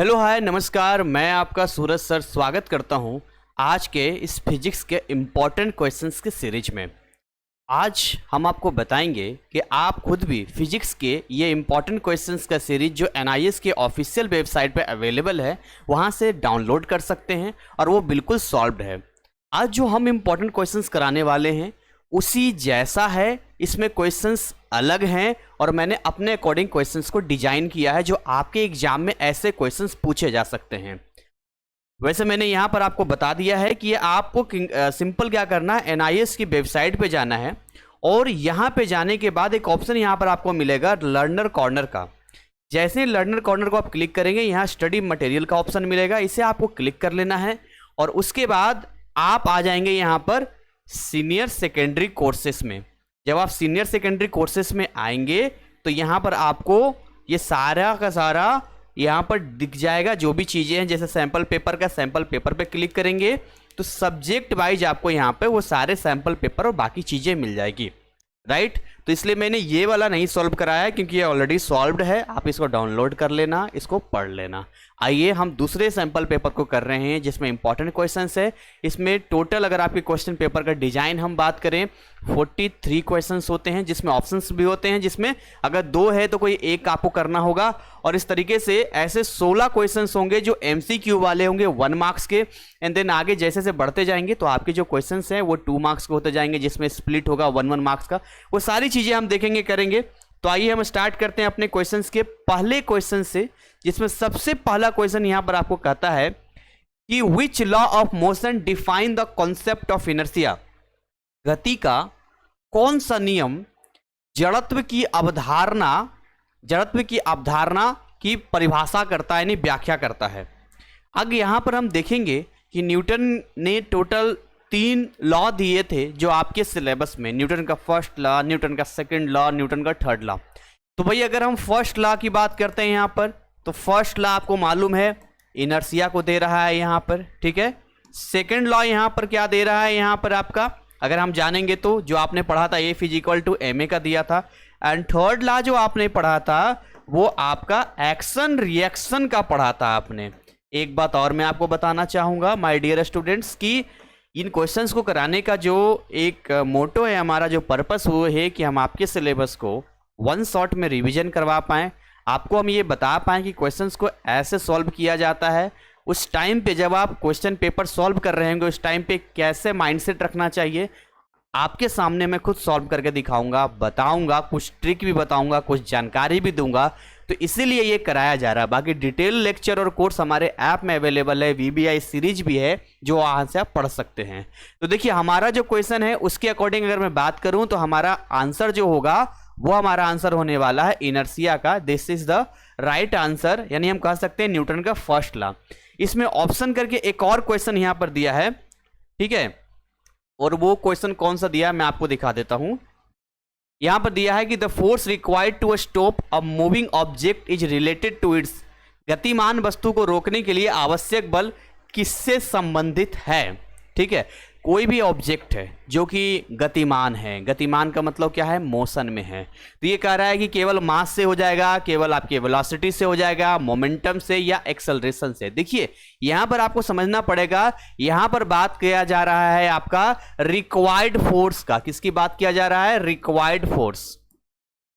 Hello hi नमस्कार, मैं आपका सूरज सर स्वागत करता हूं आज के इस फिजिक्स के इम्पॉर्टेंट क्वेश्चंस के सीरीज में। आज हम आपको बताएंगे कि आप खुद भी फिजिक्स के ये इम्पॉर्टेंट क्वेश्चंस का सीरीज जो एनआईएस के ऑफिशियल वेबसाइट पे अवेलेबल है वहां से डाउनलोड कर सकते हैं और वो बिल्कुल सॉल्व्ड है। आज जो हम इम्पॉर्टेंट क्वेश्चंस कराने वाले हैं उसी जैसा है, इसमें क्वेश्चंस अलग हैं और मैंने अपने अकॉर्डिंग क्वेश्चंस को डिजाइन किया है जो आपके एग्जाम में ऐसे क्वेश्चंस पूछे जा सकते हैं। वैसे मैंने यहाँ पर आपको बता दिया है कि ये आपको सिंपल क्या करना है, एनआईएस की वेबसाइट पे जाना है और यहाँ पे जाने के बाद एक ऑप्शन यहाँ पर आपको मिलेगा लर्नर कॉर्नर का। जैसे ही लर्नर कॉर्नर को आप क्लिक करेंगे यहाँ स्टडी मटेरियल का ऑप्शन मिलेगा, इसे आपको क्लिक कर लेना है और उसके बाद आप आ जाएंगे यहाँ पर सीनियर सेकेंडरी कोर्सेस में। जब आप सीनियर सेकेंडरी कोर्सेस में आएंगे तो यहाँ पर आपको ये सारा का सारा यहाँ पर दिख जाएगा, जो भी चीज़ें हैं जैसे सैंपल पेपर का, सैंपल पेपर पे क्लिक करेंगे तो सब्जेक्ट वाइज आपको यहाँ पे वो सारे सैंपल पेपर और बाकी चीज़ें मिल जाएगी, राइट। तो इसलिए मैंने ये वाला नहीं सॉल्व कराया है क्योंकि ये ऑलरेडी सॉल्व्ड है, आप इसको डाउनलोड कर लेना, इसको पढ़ लेना। आइए हम दूसरे सैंपल पेपर को कर रहे हैं जिसमें इंपॉर्टेंट क्वेश्चंस है। इसमें टोटल अगर आपके क्वेश्चन पेपर का डिजाइन हम बात करें 43 क्वेश्चंस होते हैं, जिसमें ऑप्शंस भी होते हैं, जिसमें अगर 2 है तो कोई एक आपको करना होगा और इस तरीके से ऐसे 16 क्वेश्चंस होंगे जो MCQ वाले होंगे 1 मार्क्स के। एंड देन आगे जैसे जैसे बढ़ते जाएंगे तो आपके जो क्वेश्चंस हैं वो 2 मार्क्स के होते जाएंगे, जिसमें स्प्लिट होगा 1 मार्क्स का। वो सारी चीजें हम देखेंगे, करेंगे। तो आइए हम स्टार्ट करते हैं अपने क्वेश्चंस के पहले क्वेश्चन से, जिसमें सबसे पहला क्वेश्चन यहां पर आपको कहता है कि which law of motion define the concept of inertia. गति का कौन सा नियम जड़त्व की अवधारणा की परिभाषा करता है, यानी व्याख्या करता है। अब यहां पर हम देखेंगे कि न्यूटन ने टोटल 3 लॉ दिए थे जो आपके सिलेबस में, न्यूटन का फर्स्ट लॉ, न्यूटन का सेकंड लॉ, न्यूटन का थर्ड लॉ। तो भाई अगर हम फर्स्ट लॉ की बात करते हैं यहाँ पर, तो फर्स्ट लॉ आपको मालूम है इनर्शिया को दे रहा है यहाँ पर, ठीक है। सेकंड लॉ यहाँ पर क्या दे रहा है, यहाँ पर आपका अगर हम जानेंगे तो जो आपने पढ़ा था F = ma का दिया था। एंड थर्ड लॉ जो आपने पढ़ा था वो आपका एक्शन रिएक्शन का पढ़ा था आपने। एक बात और मैं आपको बताना चाहूंगा माय डियर स्टूडेंट्स की इन क्वेश्चंस को कराने का जो एक मोटो है, हमारा जो पर्पस वो है कि हम आपके सिलेबस को 1 शॉट में रिवीजन करवा पाएं, आपको हम ये बता पाएं कि क्वेश्चंस को ऐसे सॉल्व किया जाता है। उस टाइम पे जब आप क्वेश्चन पेपर सॉल्व कर रहे होंगे उस टाइम पे कैसे माइंडसेट रखना चाहिए, आपके सामने मैं खुद सॉल्व करके दिखाऊंगा, बताऊंगा, कुछ ट्रिक भी बताऊंगा, कुछ जानकारी भी दूंगा। तो इसीलिए ये कराया जा रहा है। बाकी डिटेल लेक्चर और कोर्स हमारे ऐप में अवेलेबल है, VBI सीरीज भी है जो वहां से आप पढ़ सकते हैं। तो देखिए हमारा जो क्वेश्चन है उसके अकॉर्डिंग अगर मैं बात करूं तो हमारा आंसर जो होगा वो हमारा आंसर होने वाला है इनर्शिया का। This is the right answer, यानी हम कह सकते हैं न्यूटन का फर्स्ट लॉ। इसमें ऑप्शन करके एक और क्वेश्चन यहां पर दिया है, ठीक है, और वो क्वेश्चन कौन सा दिया है मैं आपको दिखा देता हूं। यहां पर दिया है कि the force required to stop a moving object is related to its. गतिमान वस्तु को रोकने के लिए आवश्यक बल किससे संबंधित है, ठीक है। कोई भी ऑब्जेक्ट है जो कि गतिमान है, गतिमान का मतलब क्या है, मोशन में है, तो ये कह रहा है कि केवल मास से हो जाएगा, केवल आपके वेलोसिटी से हो जाएगा, मोमेंटम से या एक्सेलरेशन से। देखिए यहां पर आपको समझना पड़ेगा, यहां पर बात किया जा रहा है आपका रिक्वायर्ड फोर्स का। किसकी बात किया जा रहा है, रिक्वायर्ड फोर्स।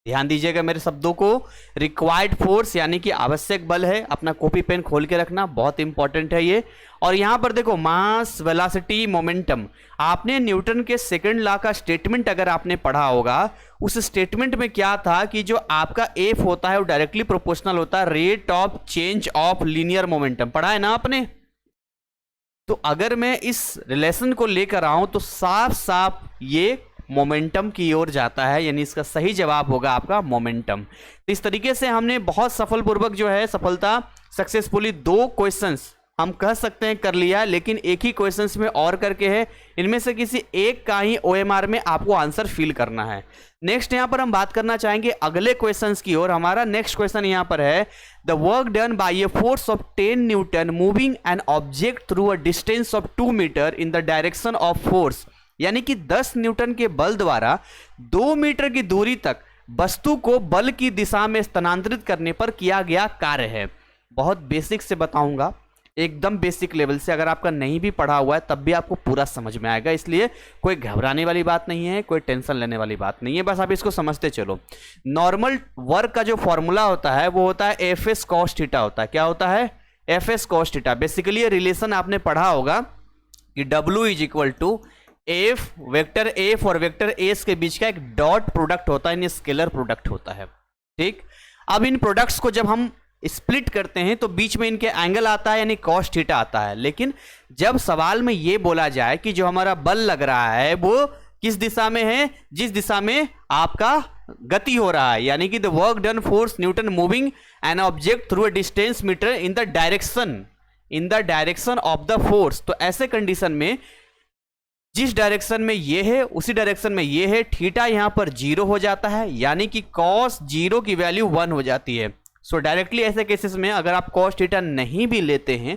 ध्यान दीजिएगा मेरे शब्दों को, रिक्वायर्ड फोर्स यानी कि आवश्यक बल है। अपना कॉपी पेन खोल के रखना, बहुत इंपॉर्टेंट है ये। और यहां पर देखो मास, वेलोसिटी, मोमेंटम, आपने न्यूटन के सेकंड लॉ का स्टेटमेंट अगर आपने पढ़ा होगा, उस स्टेटमेंट में क्या था कि जो आपका एफ होता है वो डायरेक्टली प्रोपोर्शनल होता है rate of change of linear momentum. पढ़ा है ना आपने। तो अगर मैं इस रिलेशन को लेकर आऊं तो साफ साफ ये मोमेंटम की ओर जाता है, यानी इसका सही जवाब होगा आपका मोमेंटम। तो इस तरीके से हमने बहुत सफलपूर्वक जो है सफलता सक्सेसफुली 2 क्वेश्चंस हम कह सकते हैं कर लिया है, लेकिन एक ही क्वेश्चंस में और करके है, इनमें से किसी एक का ही OMR में आपको आंसर फिल करना है। नेक्स्ट यहां पर हम बात करना चाहेंगे अगले क्वेश्चंस की ओर। हमारा नेक्स्ट क्वेश्चन यहां पर है the work done by a force of 10 newton moving an object through a distance of 2 metre in the direction of force, यानी कि 10 न्यूटन के बल द्वारा 2 मीटर की दूरी तक वस्तु को बल की दिशा में स्थानांतरित करने पर किया गया कार्य है। बहुत बेसिक से बताऊंगा, एकदम बेसिक लेवल से। अगर आपका नहीं भी पढ़ा हुआ है तब भी आपको पूरा समझ में आएगा, इसलिए कोई घबराने वाली बात नहीं है, कोई टेंशन लेने वाली बात नहीं है, बस आप इसको समझते चलो। नॉर्मल वर्क का जो फॉर्मूला होता है वो होता है एफ एस कॉस थीटा होता है। क्या होता है? F S cos theta. Basically ये रिलेशन आपने पढ़ा होगा कि W is equal to F, vector F और वेक्टर एस के बीच का एक डॉट प्रोडक्ट होता है, स्केलर प्रोडक्ट होता है। ठीक, अब इन प्रोडक्ट्स को जब हम स्प्लिट करते हैं तो बीच में इनके एंगल आता है, यानी कॉस थीटा आता है। लेकिन जब सवाल में ये बोला जाए कि जो हमारा बल लग रहा है वो किस दिशा में है, जिस दिशा में आपका गति हो रहा है, यानी कि the work done force newton moving an object through a distance metre in the direction of the force, तो ऐसे कंडीशन में जिस डायरेक्शन में ये है उसी डायरेक्शन में ये है, थीटा यहां पर 0 हो जाता है, यानी कि कॉस 0 की वैल्यू 1 हो जाती है। सो डायरेक्टली ऐसे केसेस में अगर आप कॉस थीटा नहीं भी लेते हैं,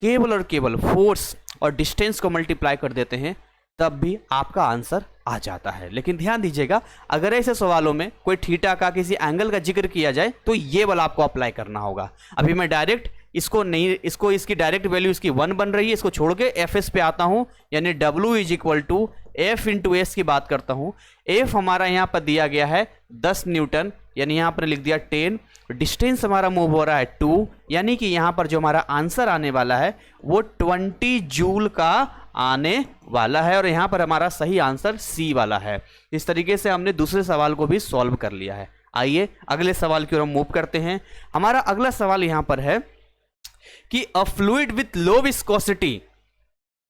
केवल और केवल फोर्स और डिस्टेंस को मल्टीप्लाई कर देते हैं, तब भी आपका आंसर आ जाता है। लेकिन ध्यान दीजिएगा, अगर ऐसे सवालों में कोई थीटा का किसी एंगल का जिक्र किया जाए तो ये वाला आपको अप्लाई करना होगा। अभी मैं डायरेक्ट इसकी डायरेक्ट वैल्यू इसकी 1 बन रही है, इसको छोड़ के एफ एस पे आता हूं, यानी W is equal to F into S की बात करता हूं। एफ हमारा यहां पर दिया गया है 10 न्यूटन, यानी यहां पर लिख दिया 10। डिस्टेंस हमारा मूव हो रहा है 2, यानी कि यहां पर जो हमारा आंसर आने वाला है वो 20 जूल का आने वाला है, और यहां पर हमारा सही आंसर सी वाला है। इस तरीके से हमने दूसरे सवाल को भी सॉल्व कर लिया है। आइए अगले सवाल की ओर हम मूव करते हैं। हमारा अगला सवाल यहां पर है कि a fluid with low viscosity,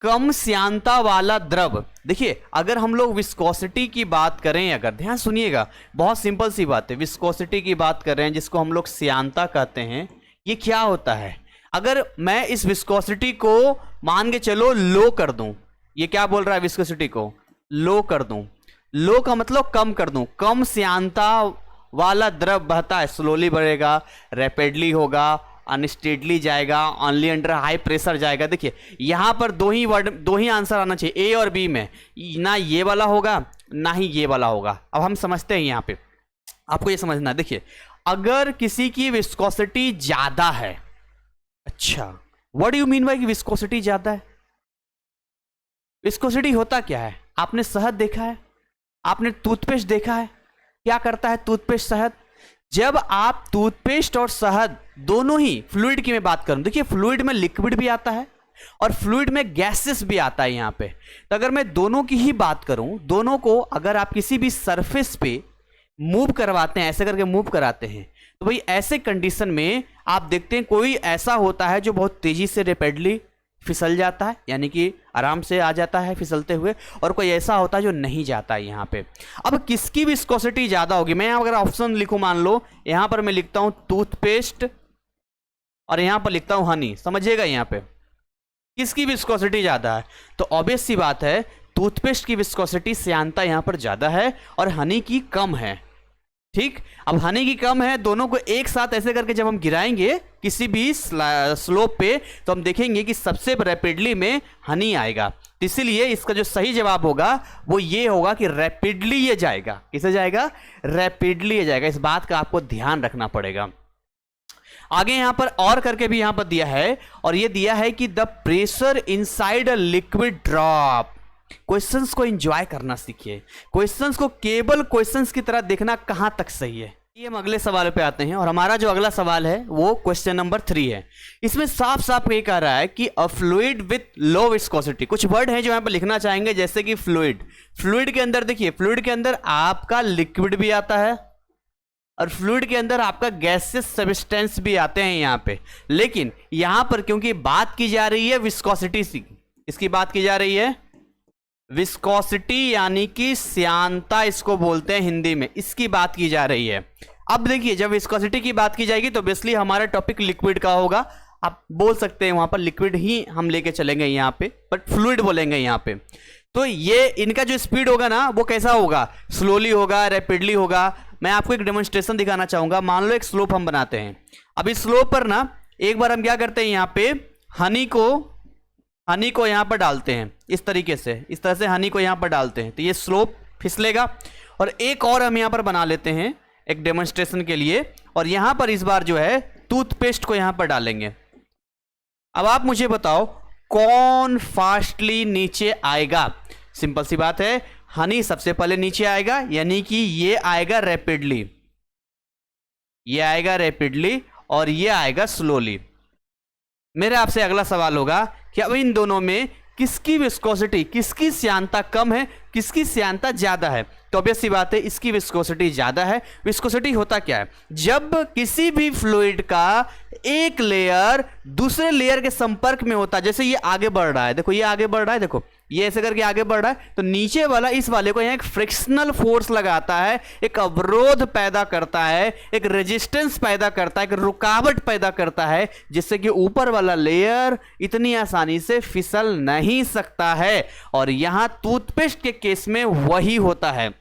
कम श्यानता वाला द्रव। देखिए, अगर हम लोग विस्कोसिटी की बात करें, अगर ध्यान सुनिएगा, बहुत सिंपल सी बात है, विस्कोसिटी की बात कर रहे हैं जिसको हम लोग श्यानता कहते हैं, ये क्या होता है? अगर मैं इस विस्कोसिटी को मान के चलो लो कर दूं, ये क्या बोल रहा है? विस्कोसिटी को लो कर दूं, लो का मतलब कम कर दूं, कम श्यानता वाला द्रव बहता है, स्लोली बढ़ेगा, रैपिडली होगा, अनस्टेडली जाएगा, ओनली अंडर हाई प्रेशर जाएगा। देखिए यहां पर दो ही आंसर आना चाहिए, ए और बी में, ना ये वाला होगा ना ही ये वाला होगा। अब हम समझते हैं, यहां पे आपको ये समझना है। देखिए, अगर किसी की विस्कोसिटी ज्यादा है, अच्छा what do you mean by कि विस्कोसिटी ज्यादा है? विस्कोसिटी होता क्या है? आपने शहद देखा है, आपने टूथपेस्ट देखा है, क्या करता है टूथपेस्ट शहद? जब आप टूथपेस्ट और शहद दोनों ही फ्लूइड की मैं बात करूं, देखिए फ्लूइड में लिक्विड भी आता है और फ्लूइड में गैसेस भी आता है यहां पे। तो अगर मैं दोनों की ही बात करूं, दोनों को अगर आप किसी भी सरफेस पे मूव करवाते हैं, ऐसे करके मूव कराते हैं, तो भाई ऐसे कंडीशन में आप देखते हैं कोई ऐसा होता है जो बहुत तेजी से रैपिडली फिसल जाता है, यानी कि आराम से आ जाता है फिसलते हुए, और कोई ऐसा होता है जो नहीं जाता है यहाँ पे। अब किसकी विस्कोसिटी ज्यादा होगी? मैं अगर ऑप्शन लिखूं, मान लो यहां पर मैं लिखता हूं टूथपेस्ट और यहां पर लिखता हूं हनी, समझिएगा यहाँ पे किसकी विस्कोसिटी ज्यादा है? तो ऑब्वियस सी बात है, टूथपेस्ट की विस्कोसिटी श्यानता यहां पर ज्यादा है और हनी की कम है। ठीक, अब हनी की कम है, दोनों को एक साथ ऐसे करके जब हम गिराएंगे किसी भी स्लोप पे, तो हम देखेंगे कि सबसे रैपिडली में हनी आएगा। तो इसीलिए इसका जो सही जवाब होगा वो ये होगा कि रैपिडली ये जाएगा। किसे जाएगा? रैपिडली ये जाएगा। इस बात का आपको ध्यान रखना पड़ेगा। आगे यहां पर और करके भी यहां पर दिया है, और ये दिया है कि the pressure inside a liquid drop. Questions को एंजॉय करना सीखिए, क्वेश्चंस को केवल क्वेश्चंस की तरह देखना कहां तक सही है। ये हम अगले सवाल पे आते हैं, और हमारा जो अगला सवाल है वो क्वेश्चन नंबर 3 है। इसमें साफ साफ ये कह रहा है कि a fluid with low viscosity. कुछ वर्ड है जो यहां पर लिखना चाहेंगे, जैसे कि फ्लूइड। फ्लूइड के अंदर देखिए, फ्लूइड के अंदर आपका लिक्विड भी आता है और फ्लूइड के अंदर आपका गैसेस सब्सटेंस भी आते हैं यहां पे। लेकिन यहां पर क्योंकि बात की जा रही है विस्कोसिटी की, इसकी बात की जा रही है विस्कोसिटी, यानी कि श्यानता इसको बोलते हैं हिंदी में, इसकी बात की जा रही है। अब देखिए, जब विस्कोसिटी की बात की जाएगी तो ऑब्वियसली हमारा टॉपिक लिक्विड का होगा। आप बोल सकते हैं वहां पर लिक्विड ही हम लेके चलेंगे यहां पे, बट फ्लूइड बोलेंगे यहां पे। तो ये इनका जो स्पीड होगा ना वो कैसा होगा? स्लोली होगा, रैपिडली होगा। मैं आपको एक डेमोन्स्ट्रेशन दिखाना चाहूंगा। मान लो एक स्लोप हम बनाते हैं। अब इस स्लोप पर ना एक बार हम क्या करते हैं, यहाँ पे हनी को यहां पर डालते हैं, इस तरीके से, इस तरह से हनी को यहां पर डालते हैं, तो ये स्लोप फिसलेगा। और एक और हम यहां पर बना लेते हैं एक डेमोन्स्ट्रेशन के लिए, और यहां पर इस बार जो है टूथपेस्ट को यहां पर डालेंगे। अब आप मुझे बताओ कौन फास्टली नीचे आएगा। सिंपल सी बात है, हनी सबसे पहले नीचे आएगा, यानी कि ये आएगा रैपिडली, ये आएगा रैपिडली और ये आएगा स्लोली। मेरा आपसे अगला सवाल होगा कि अब इन दोनों में किसकी विस्कोसिटी, किसकी श्यानता कम है, किसकी श्यानता ज्यादा है। तो ऑब्वियस सी बात है इसकी विस्कोसिटी ज्यादा है। विस्कोसिटी होता क्या है, जब किसी भी फ्लूइड का एक लेयर दूसरे लेयर के संपर्क में होता है, जैसे ये आगे बढ़ रहा है, देखो ये आगे बढ़ रहा है, देखो ये ऐसे करके आगे बढ़ रहा है, तो नीचे वाला इस वाले को यहाँ एक फ्रिक्शनल फोर्स लगाता है, एक अवरोध पैदा करता है, एक रेजिस्टेंस पैदा करता है, एक रुकावट पैदा करता है, जिससे कि ऊपर वाला लेयर इतनी आसानी से फिसल नहीं सकता है। और यहां टूथपेस्ट के केस में वही होता है,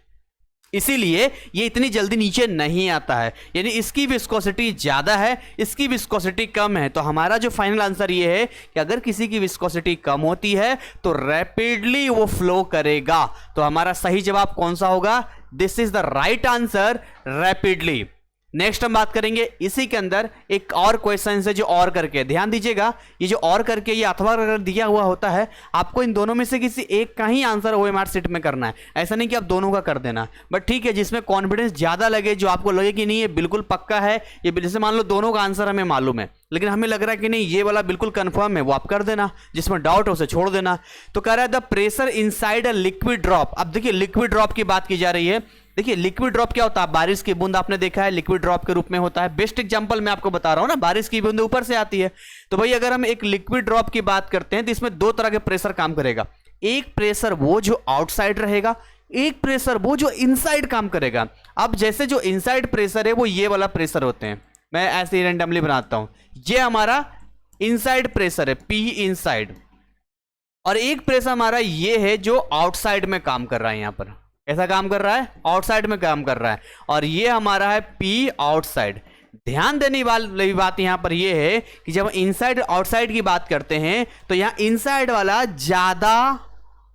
इसीलिए ये इतनी जल्दी नीचे नहीं आता है। यानी इसकी विस्कोसिटी ज्यादा है, इसकी विस्कोसिटी कम है। तो हमारा जो फाइनल आंसर ये है कि अगर किसी की विस्कोसिटी कम होती है तो रैपिडली वो फ्लो करेगा। तो हमारा सही जवाब कौन सा होगा? This is the right answer, rapidly. Next हम बात करेंगे इसी के अंदर एक और क्वेश्चन से जो और करके, ध्यान दीजिएगा ये जो और करके ये अथवा अगर दिया हुआ होता है, आपको इन दोनों में से किसी एक का ही आंसर ओएमआर शीट में करना है। ऐसा नहीं कि आप दोनों का कर देना, बट ठीक है जिसमें कॉन्फिडेंस ज्यादा लगे, जो आपको लगे कि नहीं ये बिल्कुल पक्का है, ये जैसे मान लो दोनों का आंसर हमें मालूम है लेकिन हमें लग रहा है कि नहीं ये वाला बिल्कुल कंफर्म है, वो आप कर देना, जिसमें डाउट है उसे छोड़ देना। तो कह रहा है the pressure inside a liquid drop. अब देखिए लिक्विड ड्रॉप की बात की जा रही है। देखिए लिक्विड ड्रॉप क्या होता है, बारिश की बूंद आपने देखा है लिक्विड ड्रॉप के रूप में होता है। बेस्ट एग्जांपल मैं आपको बता रहा हूं ना, बारिश की बूंद ऊपर से आती है। तो भाई अगर हम एक लिक्विड ड्रॉप की बात करते हैं तो इसमें दो तरह के प्रेशर काम करेगा। एक प्रेशर वो जो आउटसाइड रहेगा, एक प्रेशर वो जो इनसाइड काम करेगा। अब जैसे जो इनसाइड प्रेशर है वो ये वाला प्रेशर होते हैं, मैं ऐसे ही रैंडमली बनाता हूं, ये हमारा इनसाइड प्रेशर है, पी इनसाइड, और एक प्रेशर हमारा ये है जो आउटसाइड में काम कर रहा है। यहां पर ऐसा काम कर रहा है, आउटसाइड में काम कर रहा है, और ये हमारा है पी आउटसाइड। ध्यान देने वाली बात यहां पर ये है कि जब इनसाइड आउटसाइड की बात करते हैं तो यहां इनसाइड वाला ज्यादा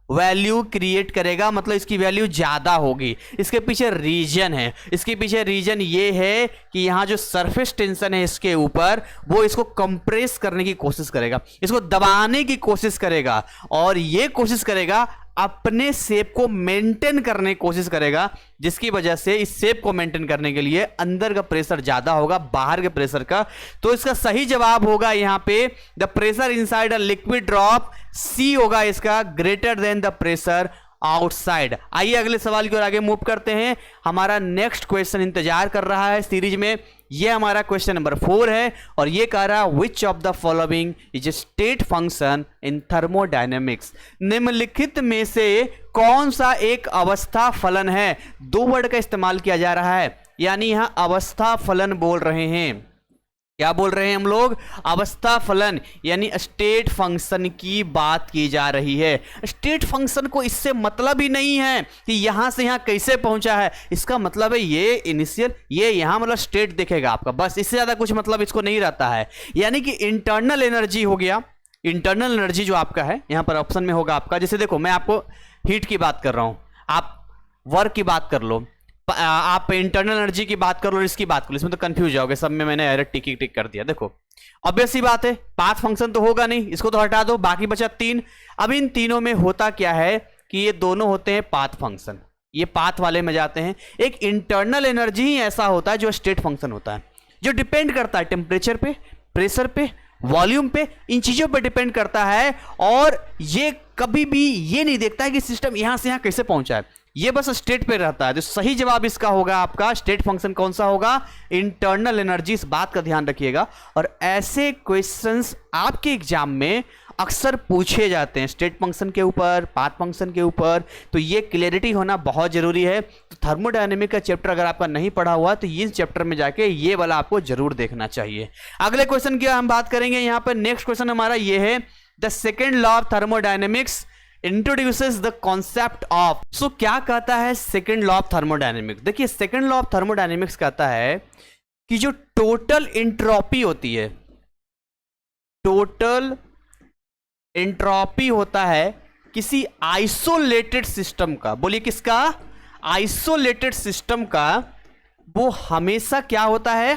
वैल्यू क्रिएट करेगा, मतलब इसकी वैल्यू ज्यादा होगी। इसके पीछे रीजन है, इसके पीछे रीजन ये है कि यहां जो सरफेस टेंशन है इसके ऊपर, वो इसको कंप्रेस करने की कोशिश करेगा, इसको दबाने की कोशिश करेगा, और ये कोशिश करेगा अपने शेप को मेंटेन करने की कोशिश करेगा, जिसकी वजह से इस शेप को मेंटेन करने के लिए अंदर का प्रेशर ज्यादा होगा बाहर के प्रेशर का। तो इसका सही जवाब होगा यहां पे the pressure inside a liquid drop, C होगा इसका, greater than the pressure outside. आइए अगले सवाल की ओर आगे मूव करते हैं। हमारा नेक्स्ट क्वेश्चन इंतजार कर रहा है सीरीज में, ये हमारा क्वेश्चन नंबर 4 है, और ये कह रहा है which of the following is state function in thermodynamics. निम्नलिखित में से कौन सा एक अवस्था फलन है? दो वर्ड का इस्तेमाल किया जा रहा है, यानी यहां अवस्था फलन बोल रहे हैं। क्या बोल रहे हैं हम लोग? अवस्था फलन, यानी स्टेट फंक्शन की बात की जा रही है। स्टेट फंक्शन को इससे मतलब ही नहीं है कि यहां से यहां कैसे पहुंचा है, इसका मतलब है ये इनिशियल, ये यहां मतलब स्टेट देखेगा आपका, बस इससे ज्यादा कुछ मतलब इसको नहीं रहता है। यानी कि इंटरनल एनर्जी हो गया, इंटरनल एनर्जी जो आपका है यहां पर ऑप्शन में होगा आपका। जैसे देखो मैं आपको हीट की बात कर रहा हूं, आप वर्क की बात कर लो, आप इंटरनल एनर्जी की बात करो और इसकी बात करो, इसमें तो कंफ्यूज जाओगे। सब में मैंने डायरेक्ट टिक टिक कर दिया। देखो ऑब्वियस सी बात है पाथ फंक्शन तो होगा नहीं, इसको तो हटा दो, बाकी बचा 3। अब इन तीनों में होता क्या है कि ये दोनों होते हैं पाथ फंक्शन, ये पाथ वाले में जाते हैं। एक इंटरनल एनर्जी ही ऐसा होता है जो स्टेट फंक्शन होता है, जो डिपेंड करता है टेम्परेचर पे, प्रेशर पे, वॉल्यूम पे, इन चीजों पे डिपेंड करता है, और ये कभी भी ये नहीं देखता है कि सिस्टम यहां से यहां कैसे पहुंचा है, ये बस स्टेट पे रहता है। तो सही जवाब इसका होगा आपका, स्टेट फंक्शन कौन सा होगा? Internal energy. इस बात का ध्यान रखिएगा, और ऐसे क्वेश्चंस आपके एग्जाम में अक्सर पूछे जाते हैं स्टेट फंक्शन के ऊपर, पाथ फंक्शन के ऊपर, तो ये क्लियरिटी होना बहुत जरूरी है। तो थर्मोडायनेमिक का चैप्टर अगर आपका नहीं पढ़ा हुआ तो इस चैप्टर में जाके ये वाला आपको जरूर देखना चाहिए। अगले क्वेश्चन की हम बात करेंगे। यहां पर नेक्स्ट क्वेश्चन हमारा ये है, the second law of thermodynamics introduces the concept of. So क्या कहता है सेकेंड लॉ ऑफ थर्मोडायनेमिक्स? देखिए सेकेंड लॉ ऑफ थर्मोडायनेमिक्स कहता है कि जो टोटल एंट्रोपी होती है, टोटल एंट्रोपी होता है किसी आइसोलेटेड सिस्टम का, बोलिए किसका? आइसोलेटेड सिस्टम का, वो हमेशा क्या होता है?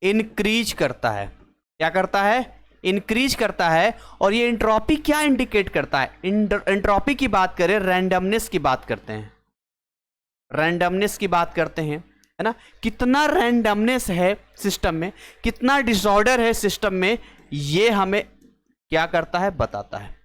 इंक्रीज करता है। क्या करता है? इंक्रीज करता है। और ये एंट्रोपी क्या इंडिकेट करता है? एंट्रोपी की बात करें, रैंडमनेस की बात करते हैं, रैंडमनेस की बात करते हैं, है ना। कितना रैंडमनेस है सिस्टम में, कितना डिसऑर्डर है सिस्टम में, ये हमें क्या करता है? बताता है।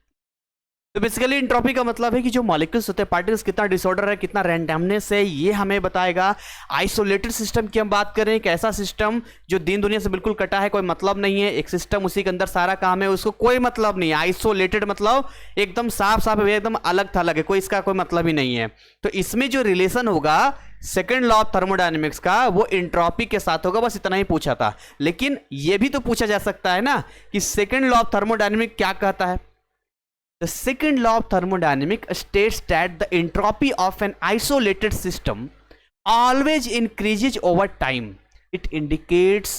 तो बेसिकली एंट्रोपी का मतलब है कि जो मॉलिक्यूल्स होते हैं, पार्टिकल्स, कितना डिसऑर्डर है, कितना रैंडमनेस है, ये हमें बताएगा। आइसोलेटेड सिस्टम की हम बात करें, एक ऐसा सिस्टम जो दिन दुनिया से बिल्कुल कटा है, कोई मतलब नहीं है, एक सिस्टम उसी के अंदर सारा काम है, उसको कोई मतलब नहीं है। आइसोलेटेड मतलब एकदम साफ साफ है, एकदम अलग थलग है, कोई इसका कोई मतलब ही नहीं है। तो इसमें जो रिलेशन होगा सेकेंड लॉ ऑफ थर्मोडायनेमिक्स का, वो एंट्रोपी के साथ होगा। बस इतना ही पूछा था। लेकिन यह भी तो पूछा जा सकता है ना कि सेकेंड लॉ ऑफ थर्मोडायनेमिक्स क्या कहता है? The second law of thermodynamics states that the entropy of an isolated system always increases over time. It indicates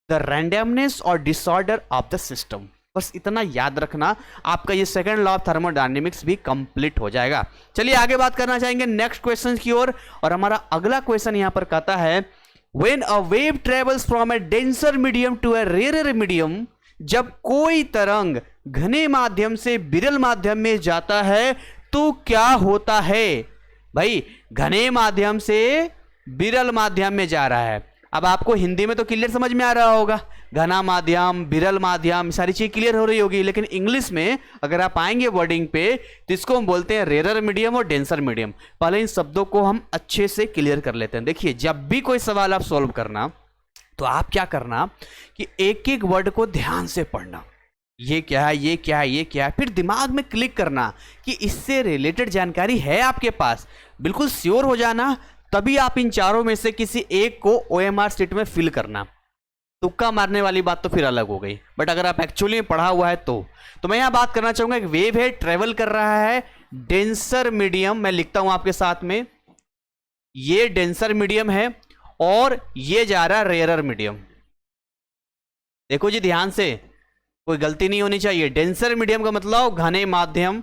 the randomness or disorder of the system. बस इतना याद रखना, आपका ये सेकंड लॉ ऑफ थर्मोडायनेमिक्स भी कंप्लीट हो जाएगा। चलिए आगे बात करना चाहेंगे नेक्स्ट क्वेश्चन की ओर। और हमारा अगला क्वेश्चन यहां पर कहता है, when a wave travels from a denser medium to a rarer medium, जब कोई तरंग घने माध्यम से विरल माध्यम में जाता है तो क्या होता है? भाई घने माध्यम से विरल माध्यम में जा रहा है। अब आपको हिंदी में तो क्लियर समझ में आ रहा होगा, घना माध्यम, विरल माध्यम, सारी चीज क्लियर हो रही होगी। लेकिन इंग्लिश में अगर आप आएंगे वर्डिंग पे, तो इसको हम बोलते हैं रेरर मीडियम और डेंसर मीडियम। पहले इन शब्दों को हम अच्छे से क्लियर कर लेते हैं। देखिए, जब भी कोई सवाल आप सॉल्व करना, तो आप क्या करना कि एक एक वर्ड को ध्यान से पढ़ना, ये क्या है, ये क्या है, ये क्या है, फिर दिमाग में क्लिक करना कि इससे रिलेटेड जानकारी है आपके पास। बिल्कुल श्योर हो जाना, तभी आप इन चारों में से किसी एक को OMR शीट में फिल करना। तुक्का मारने वाली बात तो फिर अलग हो गई, बट अगर आप एक्चुअली में पढ़ा हुआ है तो मैं यहां बात करना चाहूंगा, एक वेव है, ट्रेवल कर रहा है डेंसर मीडियम, मैं लिखता हूं आपके साथ में, ये डेंसर मीडियम है और ये जा रहा है रेयरर मीडियम। देखो जी ध्यान से, कोई गलती नहीं होनी चाहिए। डेंसर मीडियम का मतलब घने माध्यम,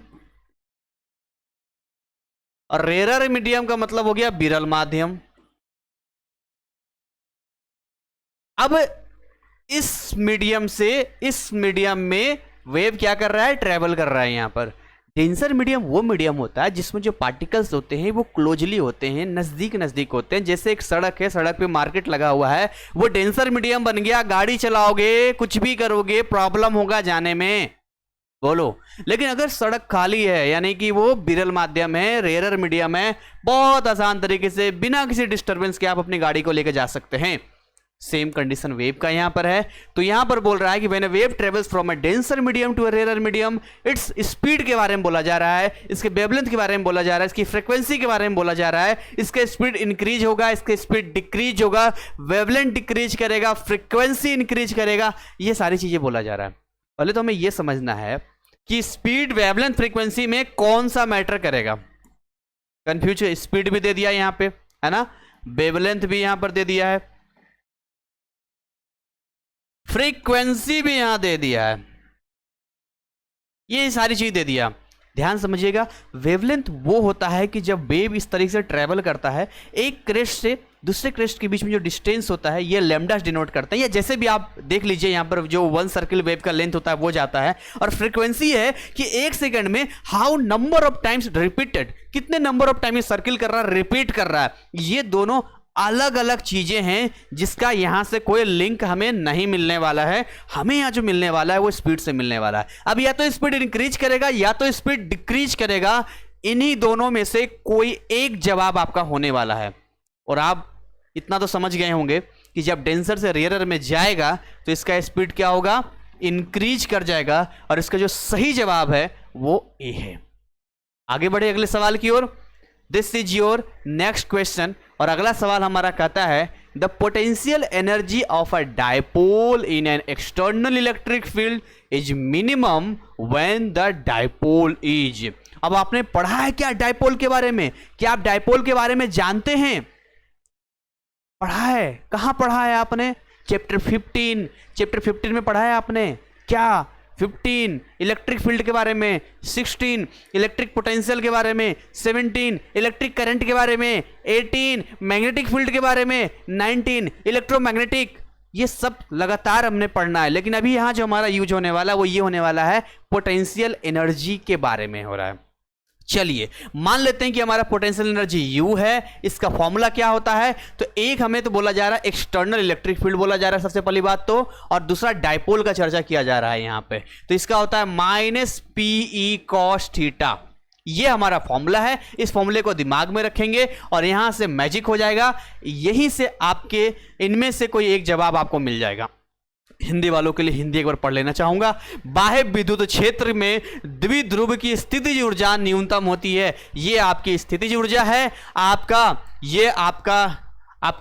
और रेयरर मीडियम का मतलब हो गया विरल माध्यम। अब इस मीडियम से इस मीडियम में वेव क्या कर रहा है? ट्रेवल कर रहा है। यहां पर डेंसर मीडियम वो मीडियम होता है जिसमें जो पार्टिकल्स होते हैं वो क्लोजली होते हैं, नजदीक नजदीक होते हैं। जैसे एक सड़क है, सड़क पे मार्केट लगा हुआ है, वो डेंसर मीडियम बन गया। गाड़ी चलाओगे, कुछ भी करोगे, प्रॉब्लम होगा जाने में, बोलो। लेकिन अगर सड़क खाली है, यानी कि वो विरल माध्यम है, रेयरर मीडियम है, बहुत आसान तरीके से बिना किसी डिस्टर्बेंस के आप अपनी गाड़ी को लेकर जा सकते हैं। सेम कंडीशन वेव का यहां पर है। तो यहां पर बोल रहा है कि when a wave travels from a denser medium to a rarer medium, its speed के बारे में बोला जा रहा है, इसके वेवलेंथ के बारे में बोला जा रहा है, इसकी फ्रीक्वेंसी के बारे में बोला जा रहा है। इसका स्पीड इंक्रीज होगा, इसका स्पीड डिक्रीज होगा, वेवलेंथ डिक्रीज करेगा, फ्रीक्वेंसी इंक्रीज करेगा, ये सारी चीजें बोला जा रहा है। पहले तो हमें यह समझना है कि स्पीड, वेवलेंथ, फ्रीक्वेंसी में कौन सा मैटर करेगा। कंफ्यूज, स्पीड भी दे दिया यहां पे, है ना, वेवलेंथ भी यहां पर दे दिया है, फ्रीक्वेंसी भी यहां दे दिया है, ये सारी चीज दे दिया। ध्यान समझिएगा, वेवलेंथ वो होता है कि जब वेव इस तरीके से ट्रेवल करता है, एक क्रेस्ट से दूसरे क्रेस्ट के बीच में जो डिस्टेंस होता है, ये लैम्डा डिनोट करता है। या जैसे भी आप देख लीजिए, यहां पर जो वन सर्किल वेव का लेंथ होता है वो जाता है। और फ्रीक्वेंसी है कि एक सेकंड में how number of times repeated, कितने नंबर ऑफ टाइम ये सर्किल कर रहा है, रिपीट कर रहा है। ये दोनों अलग अलग चीजें हैं जिसका यहां से कोई लिंक हमें नहीं मिलने वाला है। हमें यहां जो मिलने वाला है वो स्पीड से मिलने वाला है। अब या तो स्पीड इंक्रीज करेगा या तो स्पीड डिक्रीज करेगा, इन्हीं दोनों में से कोई एक जवाब आपका होने वाला है। और आप इतना तो समझ गए होंगे कि जब डेंसर से रेयरर में जाएगा तो इसका स्पीड क्या होगा? इंक्रीज कर जाएगा। और इसका जो सही जवाब है वो ए है। आगे बढ़े अगले सवाल की ओर। This is your next question. और अगला सवाल हमारा कहता है, the potential energy of a dipole in an external electric field is minimum when the dipole is. अब आपने पढ़ा है क्या डायपोल के बारे में? क्या आप डायपोल के बारे में जानते हैं? पढ़ा है? कहां पढ़ा है आपने? चैप्टर 15 में पढ़ा है आपने क्या? 15 इलेक्ट्रिक फील्ड के बारे में, 16 इलेक्ट्रिक पोटेंशियल के बारे में, 17 इलेक्ट्रिक करंट के बारे में, 18 मैग्नेटिक फील्ड के बारे में, 19 इलेक्ट्रोमैग्नेटिक ये सब लगातार हमने पढ़ना है, लेकिन अभी यहाँ जो हमारा यूज होने वाला है वो ये होने वाला है पोटेंशियल एनर्जी के बारे में हो रहा है। चलिए मान लेते हैं कि हमारा पोटेंशियल एनर्जी U है, इसका फॉर्मूला क्या होता है? तो एक हमें तो बोला जा रहा है एक्सटर्नल इलेक्ट्रिक फील्ड बोला जा रहा है सबसे पहली बात तो, और दूसरा डाइपोल का चर्चा किया जा रहा है यहाँ पे। तो इसका होता है माइनस PE cos थीटा, ये हमारा फॉर्मूला है। इस फॉर्मूले को दिमाग में रखेंगे और यहां से मैजिक हो जाएगा, यहीं से आपके इनमें से कोई एक जवाब आपको मिल जाएगा। हिंदी वालों के लिए हिंदी एक बार पढ़ लेना चाहूंगा। बाह्य विद्युत क्षेत्र में द्विध्रुव की स्थितिज ऊर्जा न्यूनतम होती है। ये आपकी स्थितिज ऊर्जा है, आपका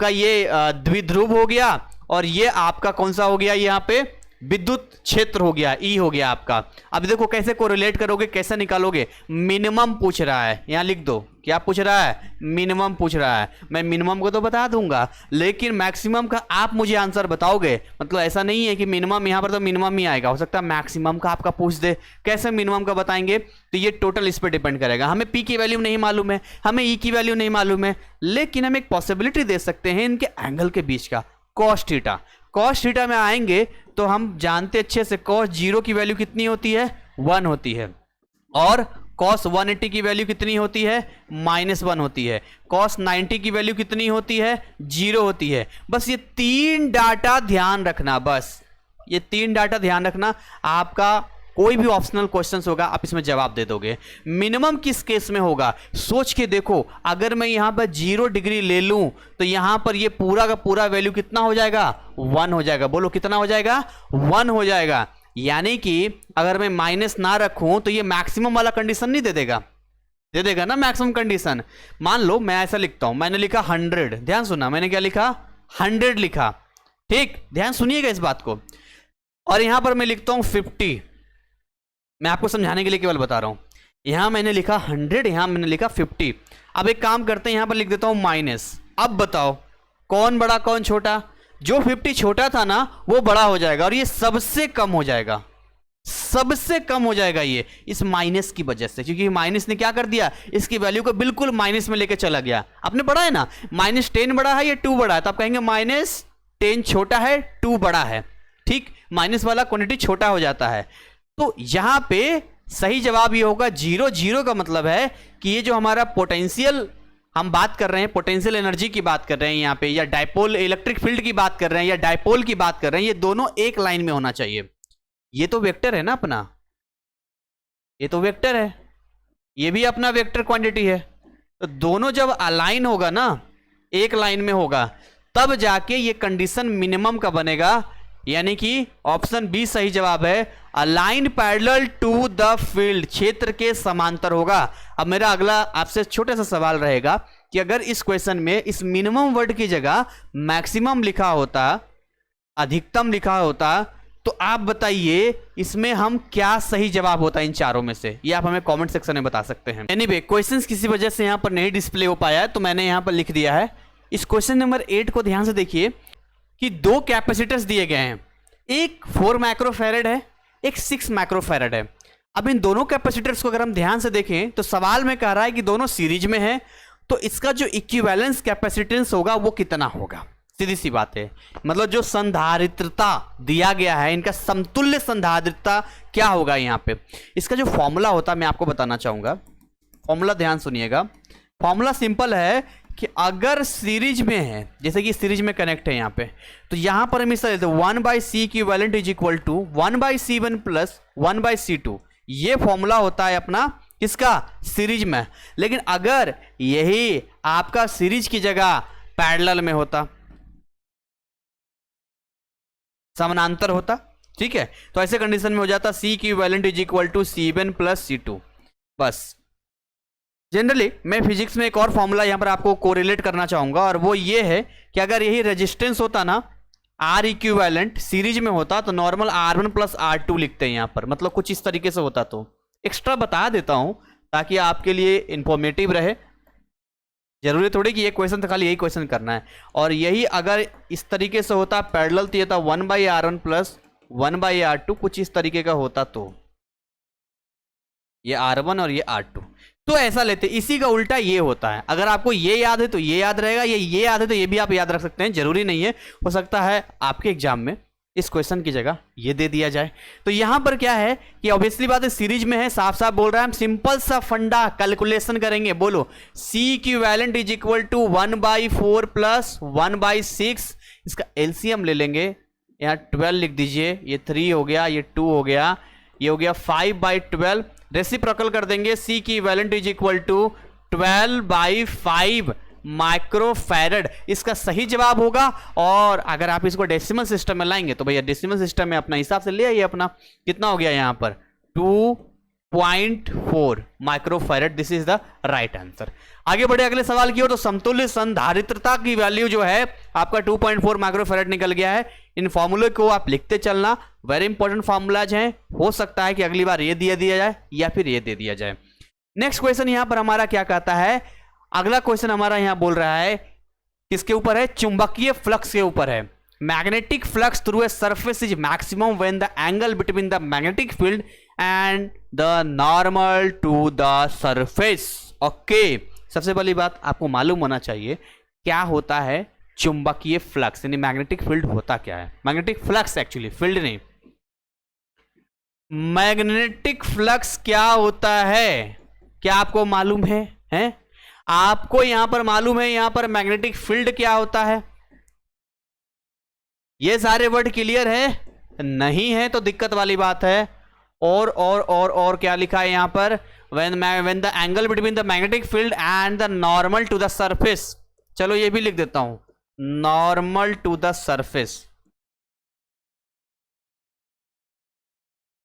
ये द्विध्रुव हो गया, और ये आपका कौन सा हो गया? यहाँ पे विद्युत क्षेत्र हो गया, ई हो गया आपका। अब देखो कैसे कोरिलेट करोगे, कैसे निकालोगे? मिनिमम पूछ रहा है, यहां लिख दो। क्या पूछ रहा है? मिनिमम पूछ रहा है। मैं मिनिमम को तो बता दूंगा, लेकिन मैक्सिमम का आप मुझे आंसर बताओगे। मतलब ऐसा नहीं है कि मिनिमम, यहां पर तो मिनिमम ही आएगा, हो सकता है मैक्सिमम का आपका पूछ दे। कैसे मिनिमम का बताएंगे? तो ये टोटल इस पर डिपेंड करेगा। हमें पी की वैल्यू नहीं मालूम है, हमें ई की वैल्यू नहीं मालूम है, लेकिन हम एक पॉसिबिलिटी दे सकते हैं इनके एंगल के बीच का, कॉस थीटा। कॉस थीटा में आएंगे तो हम जानते अच्छे से कॉस 0 की वैल्यू कितनी होती है? 1 होती है, और कॉस 180 की वैल्यू कितनी होती है? -1 होती है। कॉस 90 की वैल्यू कितनी होती है? 0 होती है। बस ये 3 डाटा ध्यान रखना, बस ये 3 डाटा ध्यान रखना। आपका कोई भी ऑप्शनल क्वेश्चंस होगा आप इसमें जवाब दे दोगे। मिनिमम किस केस में होगा? सोच के देखो, अगर मैं यहां पर 0 डिग्री ले लूं तो यहां पर ये पूरा का पूरा वैल्यू कितना हो जाएगा? 1 हो जाएगा। बोलो कितना हो जाएगा? 1 हो जाएगा। यानी कि अगर मैं माइनस ना रखूं तो ये मैक्सिमम वाला कंडीशन नहीं दे देगा? दे देगा ना मैक्सिमम कंडीशन। मान लो मैं ऐसा लिखता हूं, मैंने लिखा 100, ध्यान सुना, मैंने क्या लिखा? 100 लिखा, ठीक, ध्यान सुनिएगा इस बात को। और यहां पर मैं लिखता हूं 50, मैं आपको समझाने के लिए केवल बता रहा हूं। यहां मैंने लिखा 100, यहां मैंने लिखा 50। अब एक काम करते हैं, यहां पर लिख देता हूं माइनस। अब बताओ कौन बड़ा कौन छोटा? जो 50 छोटा था ना वो बड़ा हो जाएगा, और ये सबसे कम हो जाएगा, सबसे कम हो जाएगा ये इस माइनस की वजह से, क्योंकि माइनस ने क्या कर दिया? इसकी वैल्यू को बिल्कुल माइनस में लेके चला गया। आपने पढ़ा है ना, -10 बड़ा है या 2 बड़ा है, तो आप कहेंगे -10 छोटा है, 2 बड़ा है, ठीक, माइनस वाला क्वांटिटी छोटा हो जाता है। तो यहां पे सही जवाब ये होगा 0। 0 का मतलब है कि ये जो हमारा पोटेंशियल हम बात कर रहे हैं, पोटेंशियल एनर्जी की बात कर रहे हैं यहाँ पे, या डाइपोल इलेक्ट्रिक फील्ड की बात कर रहे हैं, या डाइपोल की बात कर रहे हैं, ये दोनों एक लाइन में होना चाहिए। ये तो वेक्टर है ना अपना, ये तो वेक्टर है, ये भी अपना वेक्टर क्वांटिटी है। तो दोनों जब अलाइन होगा ना, एक लाइन में होगा, तब जाके ये कंडीशन मिनिमम का बनेगा। यानी कि ऑप्शन बी सही जवाब है, align parallel to the field, क्षेत्र के समांतर होगा। अब मेरा अगला आपसे छोटा सा सवाल रहेगा कि अगर इस क्वेश्चन में इस मिनिमम वर्ड की जगह मैक्सिमम लिखा होता, अधिकतम लिखा होता, तो आप बताइए इसमें हम क्या सही जवाब होता इन चारों में से? ये आप हमें कमेंट सेक्शन में बता सकते हैं। एनीवे, क्वेश्चंस किसी वजह से यहां पर नहीं डिस्प्ले हो पाया है, तो मैंने यहां पर लिख दिया है। इस क्वेश्चन नंबर 8 को ध्यान से देखिए कि 2 कैपेसिटर्स दिए गए हैं, एक 4 माइक्रोफैरेड है, एक 6 माइक्रोफैरेड है। अब इन दोनों कैपेसिटर्स को अगर हम ध्यान से देखें तो सवाल में कह रहा है कि दोनों सीरीज में है, तो इसका जो इक्विवेलेंस कैपेसिटेंस होगा वो कितना होगा? सीधी सी बात है, मतलब जो संधारित्रता दिया गया है, इनका समतुल्य संधारित्रता क्या होगा यहाँ पे? इसका जो फॉर्मूला होता है मैं आपको बताना चाहूंगा। फॉर्मूला ध्यान सुनिएगा। फॉर्मूला सिंपल है कि अगर सीरीज में है, जैसे कि सीरीज में कनेक्ट है यहाँ पे, तो यहां पर हम इस तरह 1/C equivalent is equal to 1/C1 plus 1/C2। ये फॉर्मूला होता है अपना किसका? सीरीज में। लेकिन अगर यही आपका सीरीज की जगह पैरेलल में होता, समानांतर होता, ठीक है, तो ऐसे कंडीशन में हो जाता C equivalent is equal to C1 plus C2। बस जनरली मैं फिजिक्स में एक और फॉर्मूला यहां पर आपको कोरिलेट करना चाहूंगा, और वो ये है कि अगर यही रेजिस्टेंस होता ना, R इक्विवेलेंट सीरीज में होता, तो नॉर्मल R1 प्लस R2 लिखते हैं यहां पर, मतलब कुछ इस तरीके से होता। तो एक्स्ट्रा बता देता हूं ताकि आपके लिए इंफॉर्मेटिव रहे। जरूरी थोड़ी कि ये क्वेश्चन तो खाली यही क्वेश्चन करना है। और यही अगर इस तरीके से होता पैरेलल, तो ये था 1/R1 प्लस 1/R2, कुछ इस तरीके का होता, तो ये R1 और ये R2। तो ऐसा लेते, इसी का उल्टा ये होता है। अगर आपको ये याद है तो ये याद रहेगा, ये याद है तो ये भी आप याद रख सकते हैं, जरूरी नहीं है, हो सकता है आपके एग्जाम में इस क्वेश्चन की जगह ये दे दिया जाए। तो यहां पर क्या है कि ऑब्वियसली बात है, सीरीज में है, साफ साफ बोल रहा है, हम सिंपल सा फंडा कैलकुलेशन करेंगे। बोलो C equivalent is equal to 1/4 plus 1/6, इसका एलसीएम ले लेंगे, यहाँ 12 लिख दीजिए, ये 3 हो गया, ये 2 हो गया, ये हो गया 5/12, रेसिप्रोकल कर देंगे, C की equivalent is equal to 12/5 microfarad, इसका सही जवाब होगा। और अगर आप इसको डेसिमल सिस्टम में लाएंगे तो भैया डेसिमल सिस्टम में अपना हिसाब से ले आइए, अपना कितना हो गया यहाँ पर 2.4 microfarad, this is the right answer. आगे बढ़े अगले सवाल की ओर। तो समतुल्य संधारित्रता की वैल्यू जो है आपका 2.4 माइक्रोफैरड निकल गया है। इन फॉर्मूले को आप लिखते चलना, वेरी इंपॉर्टेंट फॉर्मूलाज हैं, हो सकता है कि अगली बार ये दिया जाए या फिर ये दे दिया जाए। नेक्स्ट क्वेश्चन यहां पर हमारा क्या कहता है, अगला क्वेश्चन हमारा यहां बोल रहा है किसके ऊपर है, चुंबकीय फ्लक्स के ऊपर है। Magnetic flux through a surface is maximum when the angle between the magnetic field and the normal to the surface. Okay, सबसे पहली बात आपको मालूम होना चाहिए क्या होता है चुंबकीय फ्लक्स, यानी मैग्नेटिक फील्ड होता क्या है। मैग्नेटिक फ्लक्स एक्चुअली फील्ड नहीं, मैग्नेटिक फ्लक्स क्या होता है, क्या आपको मालूम है? आपको यहां पर मालूम है यहां पर मैग्नेटिक फील्ड क्या होता है? ये सारे वर्ड क्लियर है? नहीं है तो दिक्कत वाली बात है। और क्या लिखा है यहां पर, when the angle between the magnetic field and the normal to the surface, चलो ये भी लिख देता हूं, नॉर्मल टू द सरफेस।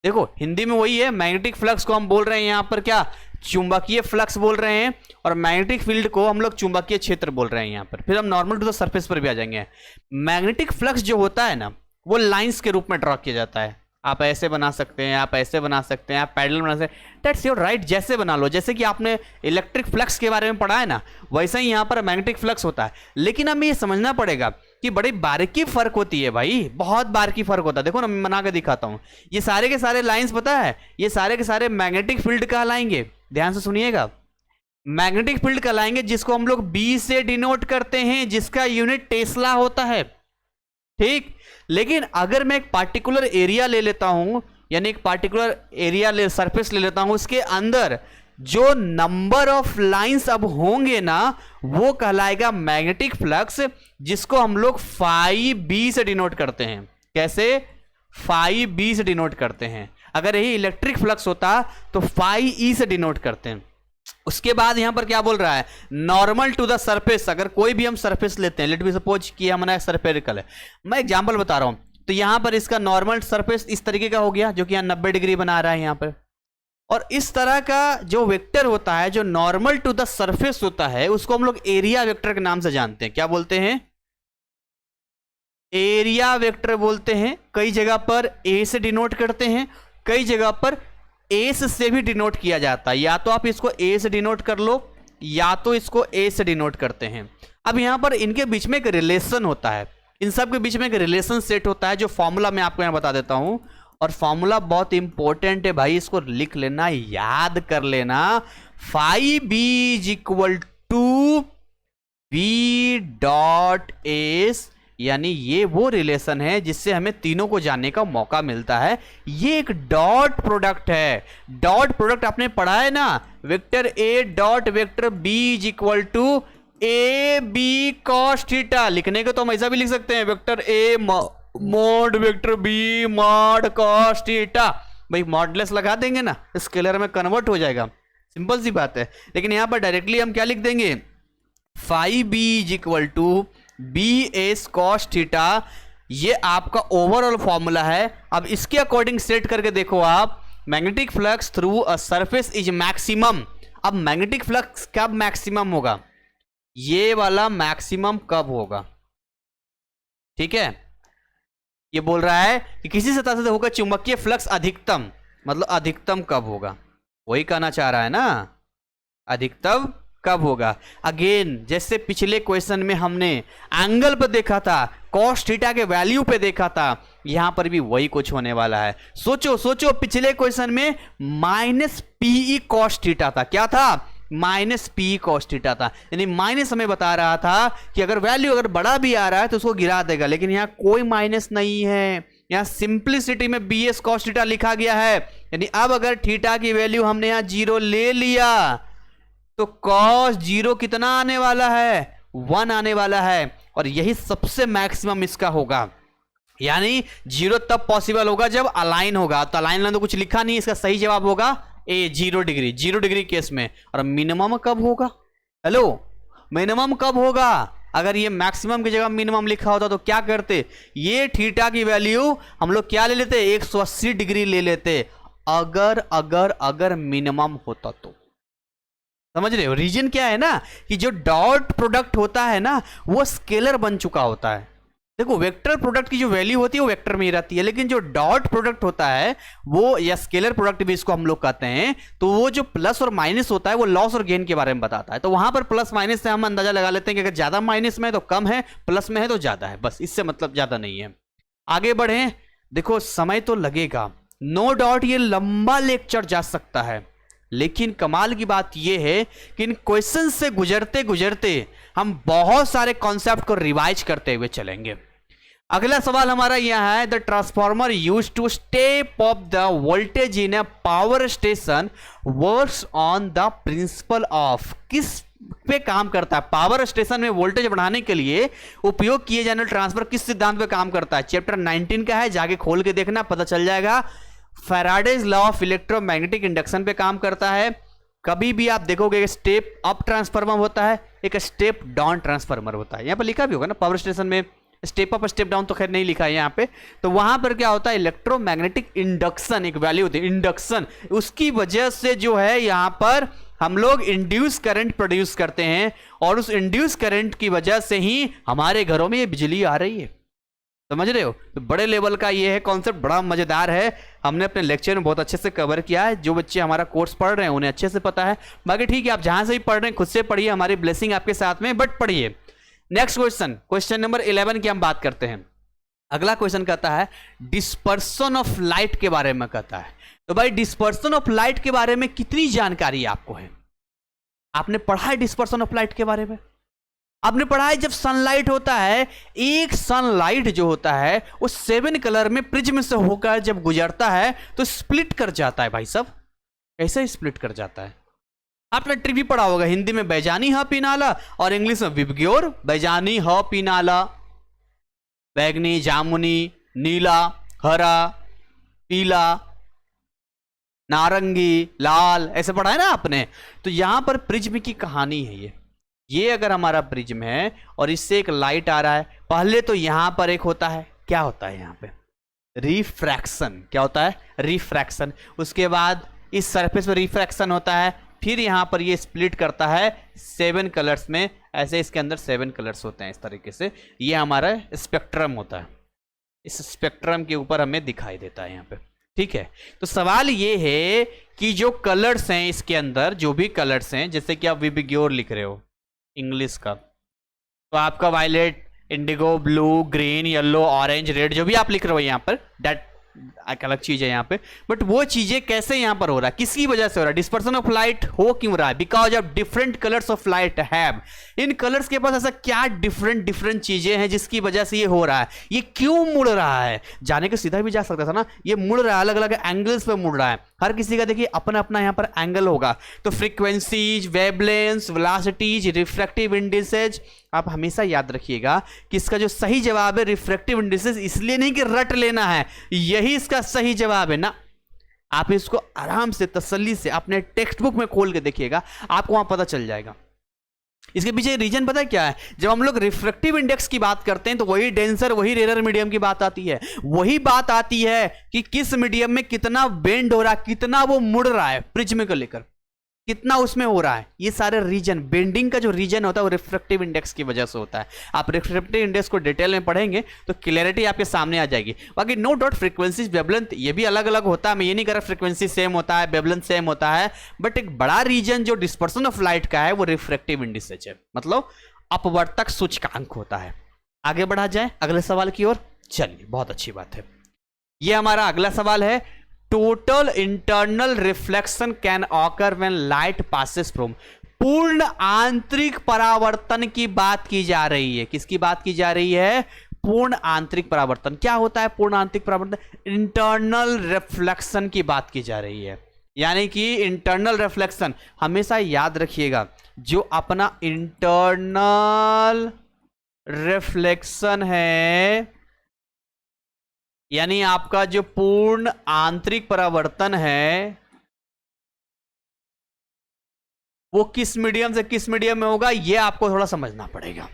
देखो हिंदी में वही है, मैग्नेटिक फ्लक्स को हम बोल रहे हैं यहां पर क्या, चुंबकीय फ्लक्स बोल रहे हैं, और मैग्नेटिक फील्ड को हम लोग चुंबकीय क्षेत्र बोल रहे हैं यहां पर। फिर हम नॉर्मल टू द सरफेस पर भी आ जाएंगे। मैग्नेटिक फ्लक्स जो होता है ना, वो लाइंस के रूप में ड्रॉ किया जाता है। आप ऐसे बना सकते हैं, आप ऐसे बना सकते हैं, आप पैरेलल बना सकते हैं, दैट्स योर राइट, जैसे बना लो। जैसे कि आपने इलेक्ट्रिक फ्लक्स के बारे में पढ़ा है ना, वैसा ही यहाँ पर मैग्नेटिक फ्लक्स होता है। लेकिन हमें ये समझना पड़ेगा कि बड़ी बारीकी फर्क होती है भाई, बहुत बारीकी फर्क होता है। देखो ना, मैं बना के दिखाता हूँ, ये सारे के सारे लाइन्स पता है, ये सारे के सारे मैग्नेटिक फील्ड कहलाएंगे। ध्यान से सुनिएगा, मैग्नेटिक फील्ड कहलाएंगे, जिसको हम लोग बी से डिनोट करते हैं, जिसका यूनिट टेस्ला होता है, ठीक। लेकिन अगर मैं एक पार्टिकुलर एरिया ले लेता हूं, यानी एक पार्टिकुलर एरिया सरफेस ले लेता हूं, उसके अंदर जो नंबर ऑफ लाइंस अब होंगे ना, वो कहलाएगा मैग्नेटिक फ्लक्स, जिसको हम लोग फाई बी से डिनोट करते हैं। कैसे? फाई बी से डिनोट करते हैं। अगर यही इलेक्ट्रिक फ्लक्स होता तो फाई ई से डिनोट करते हैं। उसके बाद यहां पर क्या बोल रहा है, नॉर्मल टू द सरफेस। अगर कोई भी हम सरफेस लेते हैं, लेट बी सपोज कि हमारा सर्फेरिकल है, मैं एग्जांपल बता रहा हूं, तो यहां पर इसका नॉर्मल सरफेस इस तरीके का हो गया, जो कि यहां 90 डिग्री बना रहा है यहां पर। और इस तरह का जो वेक्टर होता है, जो नॉर्मल टू द सरफेस होता है, उसको हम लोग एरिया वेक्टर के नाम से जानते हैं। क्या बोलते हैं? एरिया वेक्टर बोलते हैं। कई जगह पर ए से डिनोट करते हैं, कई जगह पर एस से भी डिनोट किया जाता है। या तो आप इसको ए से डिनोट कर लो, या तो इसको ए से डिनोट करते हैं। अब यहां पर इनके बीच में एक रिलेशन होता है, इन सब के बीच में एक रिलेशन सेट होता है, जो फॉर्मूला मैं आपको यहां बता देता हूं। और फॉर्मूला बहुत इंपॉर्टेंट है भाई, इसको लिख लेना, याद कर लेना। Phi B is equal to B dot S, यानी ये वो रिलेशन है जिससे हमें तीनों को जानने का मौका मिलता है। ये एक डॉट प्रोडक्ट है। डॉट प्रोडक्ट आपने पढ़ा है ना, vector A dot vector B is equal to A B cos theta. लिखने को तो हम ऐसा भी लिख सकते हैं, vector A mod vector B mod cos theta. भाई मॉडलेस लगा देंगे ना, स्केलर में कन्वर्ट हो जाएगा, सिंपल सी बात है। लेकिन यहां पर डायरेक्टली हम क्या लिख देंगे, phi B is equal to B S cos theta. ये आपका ओवरऑल फॉर्मूला है। अब इसके अकॉर्डिंग सेट करके देखो आप, magnetic flux through a surface is maximum. अब मैग्नेटिक फ्लक्स कब मैक्सिमम होगा, ये वाला मैक्सिमम कब होगा, ठीक है। ये बोल रहा है कि किसी सतह से होगा चुंबकीय फ्लक्स अधिकतम, मतलब अधिकतम कब होगा, वही कहना चाह रहा है ना, अधिकतम कब होगा। अगेन जैसे पिछले क्वेश्चन में हमने एंगल पर देखा था, कॉस थीटा के वैल्यू पे देखा था, यहां पर भी वही कुछ होने वाला है। सोचो सोचो, पिछले क्वेश्चन में माइनस पीई कॉस थीटा था, क्या था, माइनस पी कॉस थीटा था, यानी माइनस हमें बता रहा था कि अगर वैल्यू अगर बड़ा भी आ रहा है तो उसको गिरा देगा, लेकिन यहाँ कोई माइनस नहीं है, यहाँ सिंप्लिसिटी में बी एस कॉस थीटा लिखा गया है। यानी अब अगर थीटा की वैल्यू हमने यहाँ 0 ले लिया तो कॉस 0 कितना आने वाला है, 1 आने वाला है, और यही सबसे मैक्सिमम इसका होगा। यानी 0 तब पॉसिबल होगा जब अलाइन होगा, तो अलाइन में तो कुछ लिखा नहीं, इसका सही जवाब होगा ए 0 डिग्री, 0 डिग्री केस में। और मिनिमम कब होगा, हेलो मिनिमम कब होगा, अगर ये मैक्सिमम की जगह मिनिमम लिखा होता तो क्या करते, ये थीटा की वैल्यू हम लोग क्या ले लेते, 180 डिग्री ले लेते, अगर अगर अगर मिनिमम होता तो। समझ रहे हो, रीजन क्या है ना कि जो डॉट प्रोडक्ट होता है ना वो स्केलर बन चुका होता है। देखो वेक्टर प्रोडक्ट की जो वैल्यू होती है वो वेक्टर में ही रहती है, लेकिन जो डॉट प्रोडक्ट होता है वो, या स्केलर प्रोडक्ट भी इसको हम लोग कहते हैं, तो वो जो प्लस और माइनस होता है वो लॉस और गेन के बारे में बताता है। तो वहां पर प्लस माइनस से हम अंदाजा लगा लेते हैं कि अगर ज्यादा माइनस में है तो कम है, प्लस में है तो ज्यादा है, बस इससे मतलब ज्यादा नहीं है। आगे बढ़े, देखो समय तो लगेगा, नो डाउट ये लंबा लेक्चर जा सकता है, लेकिन कमाल की बात यह है कि इन क्वेश्चन से गुजरते गुजरते हम बहुत सारे कॉन्सेप्ट को रिवाइज करते हुए चलेंगे। अगला सवाल हमारा यह है, the transformer use to step up the voltage in a power station works on the principle of, किस पे काम करता है, पावर स्टेशन में वोल्टेज बढ़ाने के लिए उपयोग किए जाने ट्रांसफर किस सिद्धांत पे काम करता है। चैप्टर 19 का है, जाके खोल के देखना पता चल जाएगा। Faraday's law of electromagnetic induction पे काम करता है। कभी भी आप देखोगे एक स्टेप अप ट्रांसफार्मर होता है, एक स्टेप डाउन ट्रांसफार्मर होता है। यहां पर लिखा भी होगा ना पावर स्टेशन में स्टेप अप स्टेप डाउन, तो खैर नहीं लिखा है यहाँ पे। तो वहां पर क्या होता है, इलेक्ट्रोमैग्नेटिक इंडक्शन एक वैल्यू होती है, इंडक्शन, उसकी वजह से जो है यहां पर हम लोग इंड्यूस करंट प्रोड्यूस करते हैं, और उस इंड्यूस करंट की वजह से ही हमारे घरों में ये बिजली आ रही है। समझ रहे हो, तो बड़े लेवल का ये है कॉन्सेप्ट, बड़ा मजेदार है, हमने अपने लेक्चर में बहुत अच्छे से कवर किया है। जो बच्चे हमारा कोर्स पढ़ रहे हैं उन्हें अच्छे से पता है, बाकी ठीक है आप जहां से भी पढ़ रहे हैं खुद से पढ़िए, हमारी ब्लेसिंग आपके साथ में, बट पढ़िए। नेक्स्ट क्वेश्चन, क्वेश्चन नंबर 11 की हम बात करते हैं। अगला क्वेश्चन कहता है डिस्पर्सन ऑफ लाइट के बारे में कहता है। तो भाई डिस्पर्सन ऑफ लाइट के बारे में कितनी जानकारी आपको है, आपने पढ़ा है डिस्पर्सन ऑफ लाइट के बारे में? आपने पढ़ा है जब सनलाइट होता है, एक सनलाइट जो होता है वो 7 कलर में प्रिज्म से होकर जब गुजरता है तो स्प्लिट कर जाता है। भाई साहब कैसे स्प्लिट कर जाता है, आपने ट्रिक पढ़ा होगा, हिंदी में बैजानी ह पीनाला और इंग्लिश में विबग्योर। बैजानी ह पीनाला, बैगनी, जामुनी, नीला, हरा, पीला, नारंगी, लाल, ऐसे पढ़ा है ना आपने। तो यहां पर प्रिज्म की कहानी है ये अगर हमारा प्रिज्म है और इससे एक लाइट आ रहा है, पहले तो यहां पर एक होता है, क्या होता है यहां पे, रिफ्रैक्शन। क्या होता है, रिफ्रैक्शन। उसके बाद इस सरफेस पर रिफ्रैक्शन होता है, फिर यहां पर ये स्प्लिट करता है 7 कलर्स में, ऐसे इसके अंदर 7 कलर्स होते हैं इस तरीके से। ये हमारा स्पेक्ट्रम होता है, इस स्पेक्ट्रम के ऊपर हमें दिखाई देता है यहाँ पे, ठीक है। तो सवाल ये है कि जो कलर्स हैं इसके अंदर, जो भी कलर्स हैं, जैसे कि आप विबग्योर लिख रहे हो इंग्लिश का, तो आपका violet, indigo, blue, green, yellow, orange, red, जो भी आप लिख रहे हो यहाँ पर, दैट एक अलग चीज है यहाँ पे। बट वो चीजें कैसे यहाँ पर हो रहा है, किसकी वजह से हो रहा है, डिस्पर्सन ऑफ लाइट हो क्यों रहा है, because of different colours of light have. In colours के पास ऐसा क्या डिफरेंट चीजें हैं जिसकी वजह से ये हो रहा है, ये क्यों मुड़ रहा है। जाने के सीधा भी जा सकता था ना, ये मुड़ रहा है, अलग अलग एंगल्स पे मुड़ रहा है, हर किसी का देखिए अपना अपना यहाँ पर एंगल होगा। तो frequencies, wavelengths, velocities, refractive indices, आप हमेशा याद रखिएगा कि इसका जो सही जवाब है रिफ्रैक्टिव इंडिसेस, इसलिए नहीं कि रट लेना है, यही इसका सही जवाब है ना। आप इसको आराम से तसल्ली से अपने टेक्स्ट बुक में खोल के देखिएगा, आपको वहां पता चल जाएगा। इसके पीछे रीजन पता है क्या है, जब हम लोग रिफ्रैक्टिव इंडेक्स की बात करते हैं तो वही डेंसर, वही रेयर मीडियम की बात आती है, वही बात आती है कि किस मीडियम में कितना बेंड हो रहा है, कितना वो मुड़ रहा है प्रिज्म को लेकर, कितना उसमें हो रहा है। ये सारे रीजन, बेंडिंग का जो रीजन होता है वो रिफ्रैक्टिव इंडेक्स की वजह से होता है। आप रिफ्रैक्टिव इंडेक्स को डिटेल में पढ़ेंगे तो क्लैरिटी आपके सामने आ जाएगी। बाकी नो डाउट फ्रीक्वेंसी, वेवलेंथ ये भी अलग अलग होता है, मैं ये नहीं कह रहा फ्रीक्वेंसी सेम होता है, वेवलेंथ सेम होता है, बट एक बड़ा रीजन जो डिस्पर्सन ऑफ लाइट का है वो रिफ्रैक्टिव इंडिसेज है, मतलब अपवर्तक सूचकांक होता है। आगे बढ़ा जाए अगले सवाल की ओर, चलिए बहुत अच्छी बात है। ये हमारा अगला सवाल है, total internal reflection can occur when light passes from, पूर्ण आंतरिक परावर्तन की बात की जा रही है। किसकी बात की जा रही है? पूर्ण आंतरिक परावर्तन। क्या होता है पूर्ण आंतरिक परावर्तन? इंटरनल रिफ्लेक्शन की बात की जा रही है। यानी कि इंटरनल रिफ्लेक्शन, हमेशा याद रखिएगा, जो अपना इंटरनल रिफ्लेक्शन है, यानी आपका जो पूर्ण आंतरिक परावर्तन है, वो किस मीडियम से किस मीडियम में होगा, ये आपको थोड़ा समझना पड़ेगा।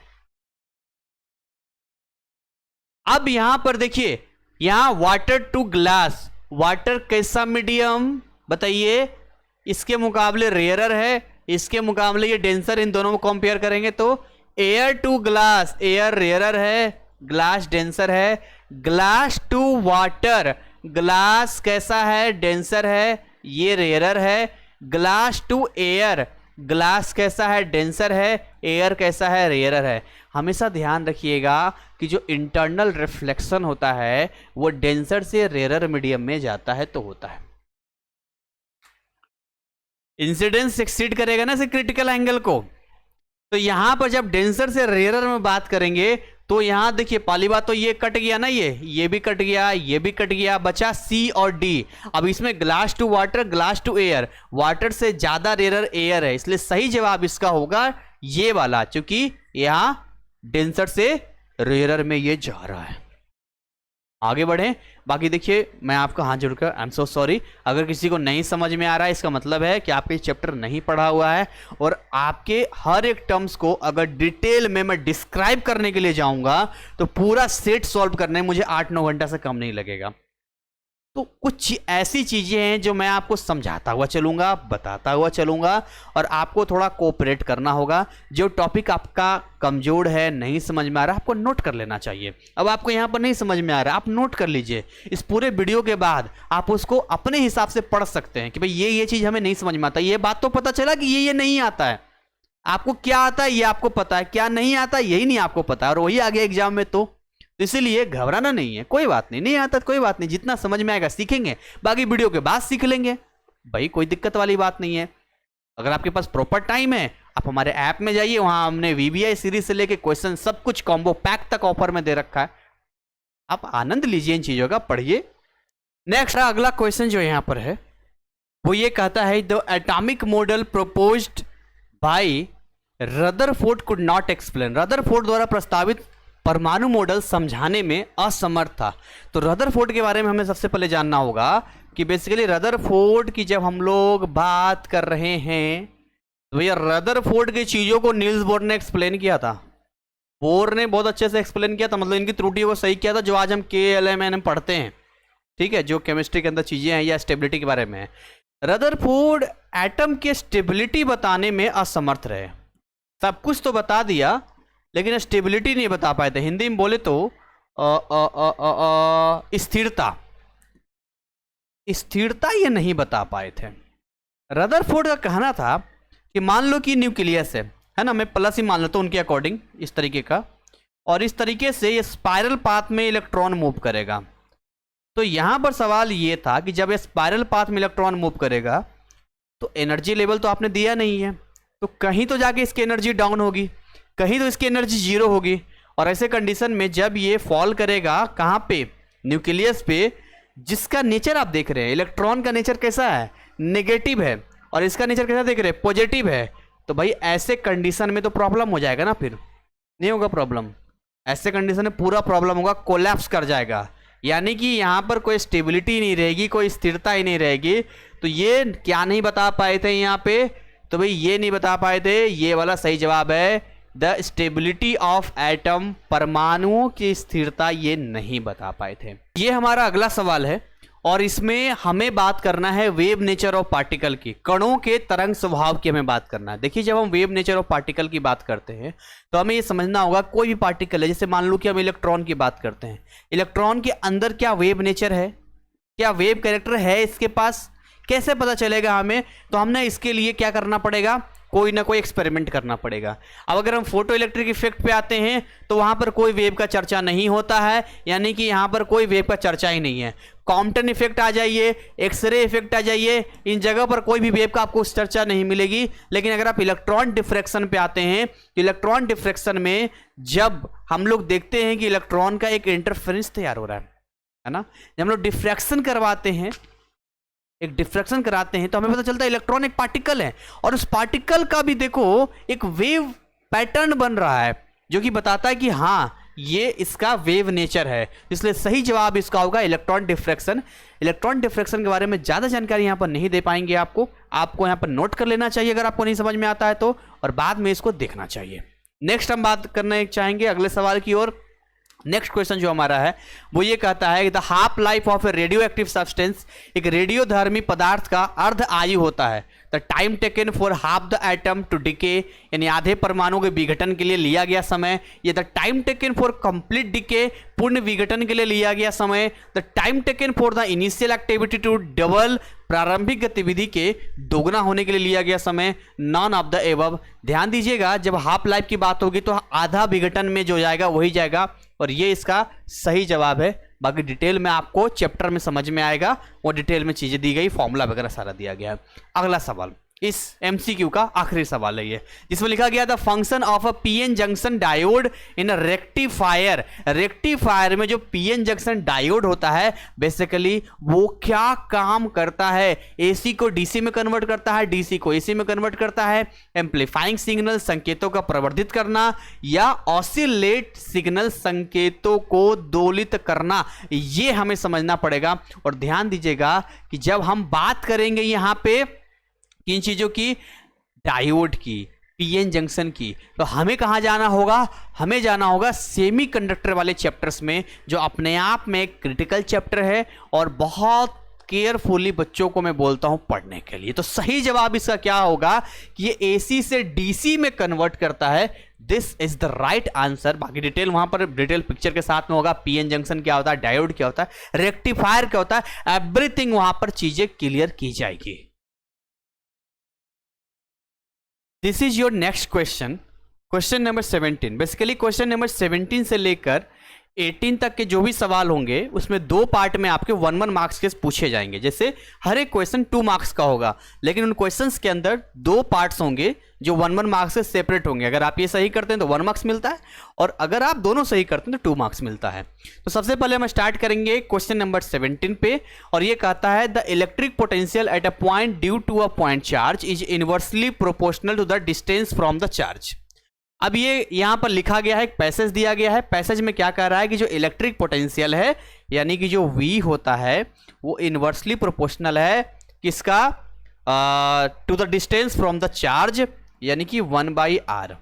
अब यहां पर देखिए, यहां वाटर टू ग्लास, वाटर कैसा मीडियम बताइए? इसके मुकाबले रेयरर है, इसके मुकाबले ये डेंसर। इन दोनों को कंपेयर करेंगे तो air to glass, air rarer है, ग्लास डेंसर है। ग्लास टू वाटर, ग्लास कैसा है? डेंसर है, ये रेयरर है। ग्लास टू एयर, ग्लास कैसा है? डेंसर है, एयर कैसा है? रेयरर है। हमेशा ध्यान रखिएगा कि जो इंटरनल रिफ्लेक्शन होता है वो डेंसर से रेयरर मीडियम में जाता है तो होता है। इंसिडेंस एक्सीड करेगा ना इसे क्रिटिकल एंगल को, तो यहां पर जब डेंसर से रेयरर में बात करेंगे तो यहां देखिए, पहली बात तो ये कट गया ना, ये भी कट गया, ये भी कट गया, बचा सी और डी। अब इसमें glass to water, glass to air, water से ज्यादा रेयरर एयर है, इसलिए सही जवाब इसका होगा ये वाला, क्योंकि यहां डेंसर से रेयरर में ये जा रहा है। आगे बढ़े। बाकी देखिए, मैं आपका हाथ जोड़कर आई एम सो सॉरी, अगर किसी को नहीं समझ में आ रहा है, इसका मतलब है कि आपके चैप्टर नहीं पढ़ा हुआ है, और आपके हर एक टर्म्स को अगर डिटेल में मैं डिस्क्राइब करने के लिए जाऊंगा तो पूरा सेट सॉल्व करने में मुझे 8-9 घंटा से कम नहीं लगेगा। तो कुछ ऐसी चीजें हैं जो मैं आपको समझाता हुआ चलूंगा, बताता हुआ चलूंगा, और आपको थोड़ा कोऑपरेट करना होगा। जो टॉपिक आपका कमजोर है, नहीं समझ में आ रहा, आपको नोट कर लेना चाहिए। अब आपको यहां पर नहीं समझ में आ रहा, आप नोट कर लीजिए। इस पूरे वीडियो के बाद आप उसको अपने हिसाब से पढ़ सकते हैं कि भाई ये चीज हमें नहीं समझ में आता। ये बात तो पता चला कि ये नहीं आता है। आपको क्या आता है ये आपको पता है, क्या नहीं आता यही नहीं आपको पता है, और वही आगे एग्जाम में। तो इसीलिए घबराना नहीं है, कोई बात नहीं, नहीं आता तो कोई बात नहीं, जितना समझ में आएगा सीखेंगे, बाकी वीडियो के बाद सीख लेंगे भाई, कोई दिक्कत वाली बात नहीं है। अगर आपके पास प्रॉपर टाइम है, आप हमारे ऐप में जाइए, वहां हमने VBI सीरीज से लेके क्वेश्चन सब कुछ कॉम्बो पैक तक ऑफर में दे रखा है। आप आनंद लीजिए इन चीजों का, पढ़िए। नेक्स्ट अगला क्वेश्चन जो यहां पर है वो ये कहता है, the atomic model proposed by Rutherford could not explain. Rutherford द्वारा प्रस्तावित परमाणु मॉडल समझाने में असमर्थ था। तो रदरफोर्ड के बारे में हमें सबसे पहले जानना होगा कि बेसिकली रदरफोर्ड की जब हम लोग बात कर रहे हैं तो भैया रदरफोर्ड की चीजों को नील्स बोर ने एक्सप्लेन किया था। बोर ने बहुत अच्छे से एक्सप्लेन किया था, मतलब इनकी त्रुटियों को सही किया था, जो आज हम KLMN पढ़ते हैं, ठीक है, जो केमिस्ट्री के अंदर चीजें हैं या स्टेबिलिटी के बारे में है। रदरफोर्ड एटम के स्टेबिलिटी बताने में असमर्थ रहे। सब कुछ तो बता दिया लेकिन स्टेबिलिटी नहीं बता पाए थे। हिंदी में बोले तो स्थिरता, स्थिरता ये नहीं बता पाए थे। रदरफोर्ड का कहना था कि मान लो कि न्यूक्लियस है ना, मैं प्लस ही मान लेता हूं उनके अकॉर्डिंग, इस तरीके का, और इस तरीके से ये स्पाइरल पाथ में इलेक्ट्रॉन मूव करेगा। तो यहां पर सवाल ये था कि जब ये स्पाइरल पाथ में इलेक्ट्रॉन मूव करेगा तो एनर्जी लेवल तो आपने दिया नहीं है, तो कहीं तो जाके इसकी एनर्जी डाउन होगी, कहीं तो इसकी एनर्जी जीरो होगी। और ऐसे कंडीशन में जब ये फॉल करेगा कहां पे? न्यूक्लियस पे, जिसका नेचर आप देख रहे हैं, इलेक्ट्रॉन का नेचर कैसा है? नेगेटिव है, और इसका नेचर कैसा देख रहे हैं? पॉजिटिव है। तो भाई ऐसे कंडीशन में तो प्रॉब्लम हो जाएगा ना, फिर नहीं होगा प्रॉब्लम। ऐसे कंडीशन में पूरा प्रॉब्लम होगा, कोलैप्स कर जाएगा, यानी कि यहां पर कोई स्टेबिलिटी नहीं रहेगी, कोई स्थिरता ही नहीं रहेगी। तो ये क्या नहीं बता पाए थे यहाँ पे? तो भाई ये नहीं बता पाए थे, ये वाला सही जवाब है, द स्टेबिलिटी ऑफ एटम, परमाणुओं की स्थिरता ये नहीं बता पाए थे। ये हमारा अगला सवाल है, और इसमें हमें बात करना है वेव नेचर ऑफ पार्टिकल की, कणों के तरंग स्वभाव की हमें बात करना है। देखिए, जब हम वेव नेचर ऑफ पार्टिकल की बात करते हैं तो हमें ये समझना होगा, कोई भी पार्टिकल है, जैसे मान लो कि हम इलेक्ट्रॉन की बात करते हैं, इलेक्ट्रॉन के अंदर क्या वेव नेचर है, क्या वेव कैरेक्टर है इसके पास, कैसे पता चलेगा हमें? तो हमने इसके लिए क्या करना पड़ेगा? कोई ना कोई एक्सपेरिमेंट करना पड़ेगा। अब अगर हम फोटो इलेक्ट्रिक इफेक्ट पे आते हैं तो वहां पर कोई वेव का चर्चा नहीं होता है, यानी कि यहां पर कोई वेव का चर्चा ही नहीं है। कॉम्पटन इफेक्ट आ जाइए, एक्सरे इफेक्ट आ जाइए, इन जगह पर कोई भी वेव का आपको चर्चा नहीं मिलेगी। लेकिन अगर आप इलेक्ट्रॉन डिफ्रैक्शन पे आते हैं तो इलेक्ट्रॉन डिफ्रैक्शन में जब हम लोग देखते हैं कि इलेक्ट्रॉन का एक इंटरफेरेंस तैयार हो रहा है ना, जब हम लोग डिफ्रैक्शन करवाते हैं, एक डिफ्रैक्शन कराते हैं, तो हमें पता चलता है इलेक्ट्रॉन एक पार्टिकल है और उस पार्टिकल का भी देखो एक वेव पैटर्न बन रहा है जो कि बताता है कि हाँ ये इसका वेव नेचर है। इसलिए सही जवाब इसका होगा इलेक्ट्रॉन डिफ्रैक्शन। इलेक्ट्रॉन डिफ्रैक्शन के बारे में ज़्यादा जानकारी यहाँ पर नहीं दे पाएंगे आपको यहाँ पर नोट कर लेना चाहिए अगर आपको नहीं समझ में आता है तो, और बाद में इसको देखना चाहिए। नेक्स्ट हम बात करने चाहेंगे अगले सवाल की ओर। नेक्स्ट क्वेश्चन जो हमारा है वो ये कहता है कि the half life of a radioactive substance, एक रेडियोधर्मी पदार्थ का अर्ध आयु होता है। The time taken for half the atom to decay, यानी आधे परमाणु के विघटन के लिए लिया गया समय। ये the time taken for complete decay, पूर्ण विघटन के लिए लिया गया समय। The time taken for the initial activity to double, प्रारंभिक गतिविधि के दोगुना होने के लिए लिया गया समय। None of the above. ध्यान दीजिएगा जब हाफ लाइफ की बात होगी तो आधा विघटन में जो जाएगा वही जाएगा, और ये इसका सही जवाब है। बाकी डिटेल में आपको चैप्टर में समझ में आएगा, वो डिटेल में चीजें दी गई, फॉर्मूला वगैरह सारा दिया गया है। अगला सवाल इस एमसीक्यू का आखिरी सवाल है ये, जिसमें लिखा गया था function of a PN junction diode in a rectifier. Rectifier में जो पीएन जंक्शन डायोड होता है बेसिकली वो क्या काम करता है? एसी को डीसी में कन्वर्ट करता है, डीसी को एसी में कन्वर्ट करता है, एम्पलीफाइंग सिग्नल संकेतों का प्रवर्धित करना, या ऑसिलेट सिग्नल संकेतों को दोलित करना, ये हमें समझना पड़ेगा। और ध्यान दीजिएगा कि जब हम बात करेंगे यहां पे किन चीजों की, डायोड की, पीएन जंक्शन की, तो हमें कहां जाना होगा? हमें जाना होगा सेमीकंडक्टर वाले चैप्टर्स में, जो अपने आप में एक क्रिटिकल चैप्टर है और बहुत केयरफुली बच्चों को मैं बोलता हूं पढ़ने के लिए। तो सही जवाब इसका क्या होगा कि ये एसी से डीसी में कन्वर्ट करता है। This is the right answer. बाकी डिटेल वहां पर डिटेल पिक्चर के साथ में होगा, पीएन जंक्शन क्या होता है, डायोड क्या होता है, रेक्टिफायर क्या होता है, एवरीथिंग वहां पर चीजें क्लियर की जाएगी। This is your next question, question number 17। Basically question number 17 से लेकर 18 तक के जो भी सवाल होंगे उसमें दो पार्ट में आपके 1-1 मार्क्स के पूछे जाएंगे। जैसे हर एक क्वेश्चन 2 मार्क्स का होगा, लेकिन उन क्वेश्चंस के अंदर 2 पार्ट्स होंगे जो 1-1 मार्क्स से सेपरेट होंगे। अगर आप ये सही करते हैं तो 1 मार्क्स मिलता है, और अगर आप दोनों सही करते हैं तो 2 मार्क्स मिलता है। तो सबसे पहले हम स्टार्ट करेंगे क्वेश्चन नंबर 17 पे, और ये कहता है the electric potential at a point due to a point charge is inversely proportional to the distance from the charge. अब ये यहां पर लिखा गया है, एक पैसेज दिया गया है। पैसेज में क्या कह रहा है कि जो इलेक्ट्रिक पोटेंशियल है, यानी कि जो V होता है, वो इनवर्सली प्रोपोर्शनल है किसका? To the distance from the charge, यानी कि 1/r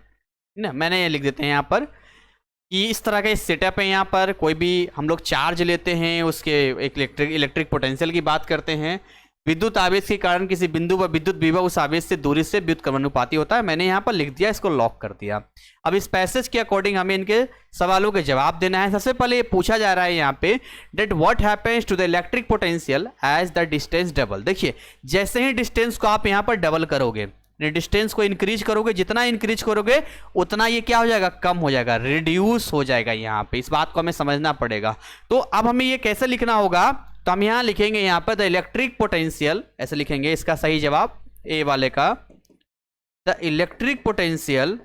ना। मैंने ये लिख देते हैं यहाँ पर कि इस तरह का सेटअप है। यहाँ पर कोई भी हम लोग चार्ज लेते हैं, उसके एक इलेक्ट्रिक पोटेंशियल की बात करते हैं। विद्युत आवेश के कारण किसी बिंदु पर विद्युत विभव उस आवेश से दूरी से विद्युत कर्मानुपाती होता है। मैंने यहाँ पर लिख दिया, इसको लॉक कर दिया। अब इस पैसेज के अकॉर्डिंग हमें इनके सवालों के जवाब देना है। सबसे पहले ये पूछा जा रहा है यहाँ पे that what happens to the electric potential as the distance double. देखिए जैसे ही डिस्टेंस को आप यहाँ पर डबल करोगे, डिस्टेंस को इंक्रीज करोगे, जितना इंक्रीज करोगे उतना ये क्या हो जाएगा? कम हो जाएगा, रिड्यूस हो जाएगा। यहाँ पे इस बात को हमें समझना पड़ेगा। तो अब हमें ये कैसे लिखना होगा? तो हम यहां लिखेंगे यहाँ पर द इलेक्ट्रिक पोटेंशियल, ऐसे लिखेंगे। इसका सही जवाब ए वाले का, द इलेक्ट्रिक पोटेंशियल।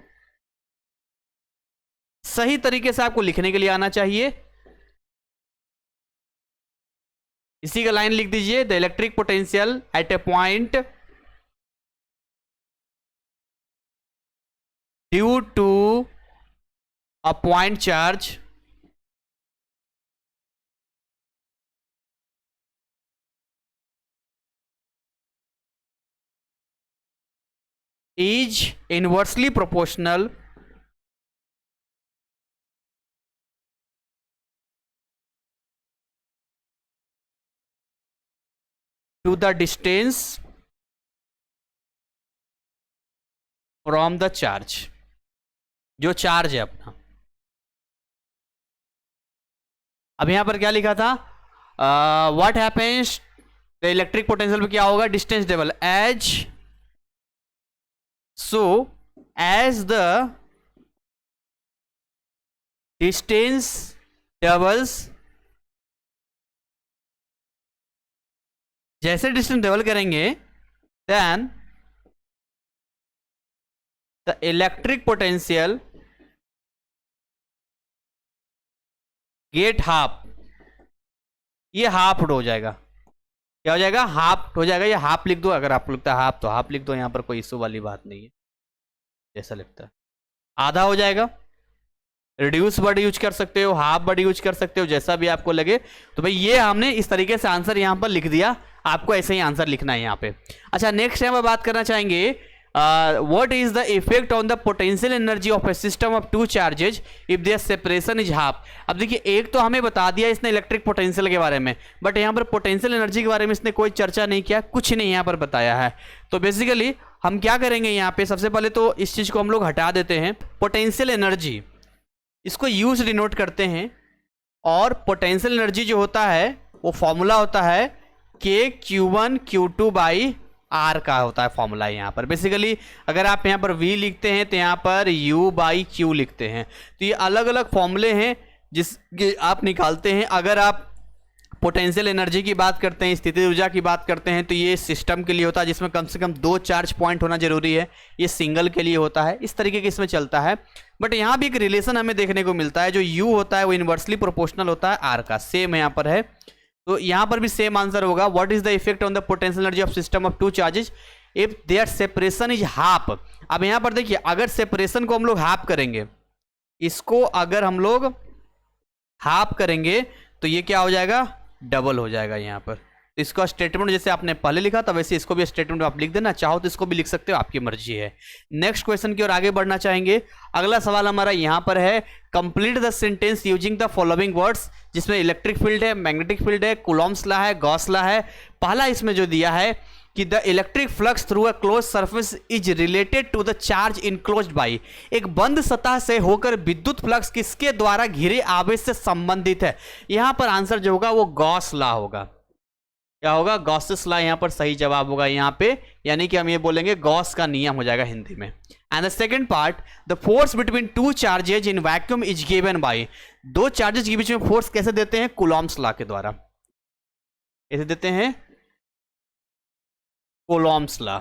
सही तरीके से आपको लिखने के लिए आना चाहिए। इसी का लाइन लिख दीजिए, the electric potential at a point due to a point charge is inversely proportional to the distance from the charge। जो चार्ज है अपना। अब यहां पर क्या लिखा था? What happens, the electric potential पे क्या होगा? Distance double as, so as the distance doubles जैसे डिस्टेंस डबल करेंगे then the electric potential get half, ये हाफ हो जाएगा। क्या हो जाएगा? हाफ हो जाएगा। ये हाफ लिख दो, अगर आपको लगता है हाफ तो हाफ लिख दो, यहां पर कोई इशू वाली बात नहीं है। जैसा लगता है आधा हो जाएगा। रिड्यूस वर्ड यूज कर सकते हो, हाफ वर्ड यूज कर सकते हो, जैसा भी आपको लगे। तो भाई ये हमने इस तरीके से आंसर यहां पर लिख दिया, आपको ऐसे ही आंसर लिखना है यहाँ पे। अच्छा, नेक्स्ट हम बात करना चाहेंगे what is the effect on the potential energy of a system of two charges if their separation is half. अब देखिए, एक तो हमें बता दिया इसने इलेक्ट्रिक पोटेंशियल के बारे में, बट यहाँ पर पोटेंशियल एनर्जी के बारे में इसने कोई चर्चा नहीं किया, कुछ नहीं यहाँ पर बताया है। तो बेसिकली हम क्या करेंगे यहाँ पे, सबसे पहले तो इस चीज को हम लोग हटा देते हैं। पोटेंशियल एनर्जी इसको यूज डिनोट करते हैं, और पोटेंशियल एनर्जी जो होता है वो फॉर्मूला होता है Q1 Q2 बाई R का होता है फॉर्मूला यहाँ पर। बेसिकली अगर आप यहाँ पर V लिखते हैं तो यहाँ पर U बाई Q लिखते हैं। तो ये अलग अलग फॉर्मूले हैं जिसके आप निकालते हैं। अगर आप पोटेंशियल एनर्जी की बात करते हैं, स्थितिज ऊर्जा की बात करते हैं, तो ये सिस्टम के लिए होता है जिसमें कम से कम 2 चार्ज पॉइंट होना जरूरी है। ये सिंगल के लिए होता है, इस तरीके के इसमें चलता है। बट यहाँ भी एक रिलेशन हमें देखने को मिलता है, जो U होता है वो इन्वर्सली प्रोपोर्शनल होता है R का, सेम यहाँ पर है। तो यहाँ पर भी सेम आंसर होगा। What is the effect on the potential energy of system of two charges if their separation is half. अब यहाँ पर देखिए, अगर सेपरेशन को हम लोग हाफ करेंगे, इसको अगर हम लोग हाफ करेंगे तो ये क्या हो जाएगा? डबल हो जाएगा यहाँ पर। तो इसका स्टेटमेंट जैसे आपने पहले लिखा था वैसे इसको भी स्टेटमेंट आप लिख देना, चाहो तो इसको भी लिख सकते हो, आपकी मर्जी है। नेक्स्ट क्वेश्चन की ओर आगे बढ़ना चाहेंगे। अगला सवाल हमारा यहाँ पर है, complete the sentence using the following words, जिसमें इलेक्ट्रिक फील्ड है, मैग्नेटिक फील्ड है, कूलॉम्स लॉ है, गॉस लॉ है। पहला इसमें जो दिया है कि the electric flux through a close surface is related to the charge enclosed by, एक बंद सतह से होकर विद्युत फ्लक्स किसके द्वारा घिरे आवेश से संबंधित है। यहां पर आंसर जो होगा वो गॉस लॉ होगा। क्या होगा? गॉसेस लॉ यहाँ पर सही जवाब होगा यहाँ पे, यानी कि हम ये बोलेंगे गॉस का नियम हो जाएगा हिंदी में। And the second part, the force between two charges in vacuum is given by, दो चार्जेज के बीच में फोर्स कैसे देते हैं? कूलॉम्स लॉ के द्वारा। कैसे देते हैं? कूलॉम्स लॉ,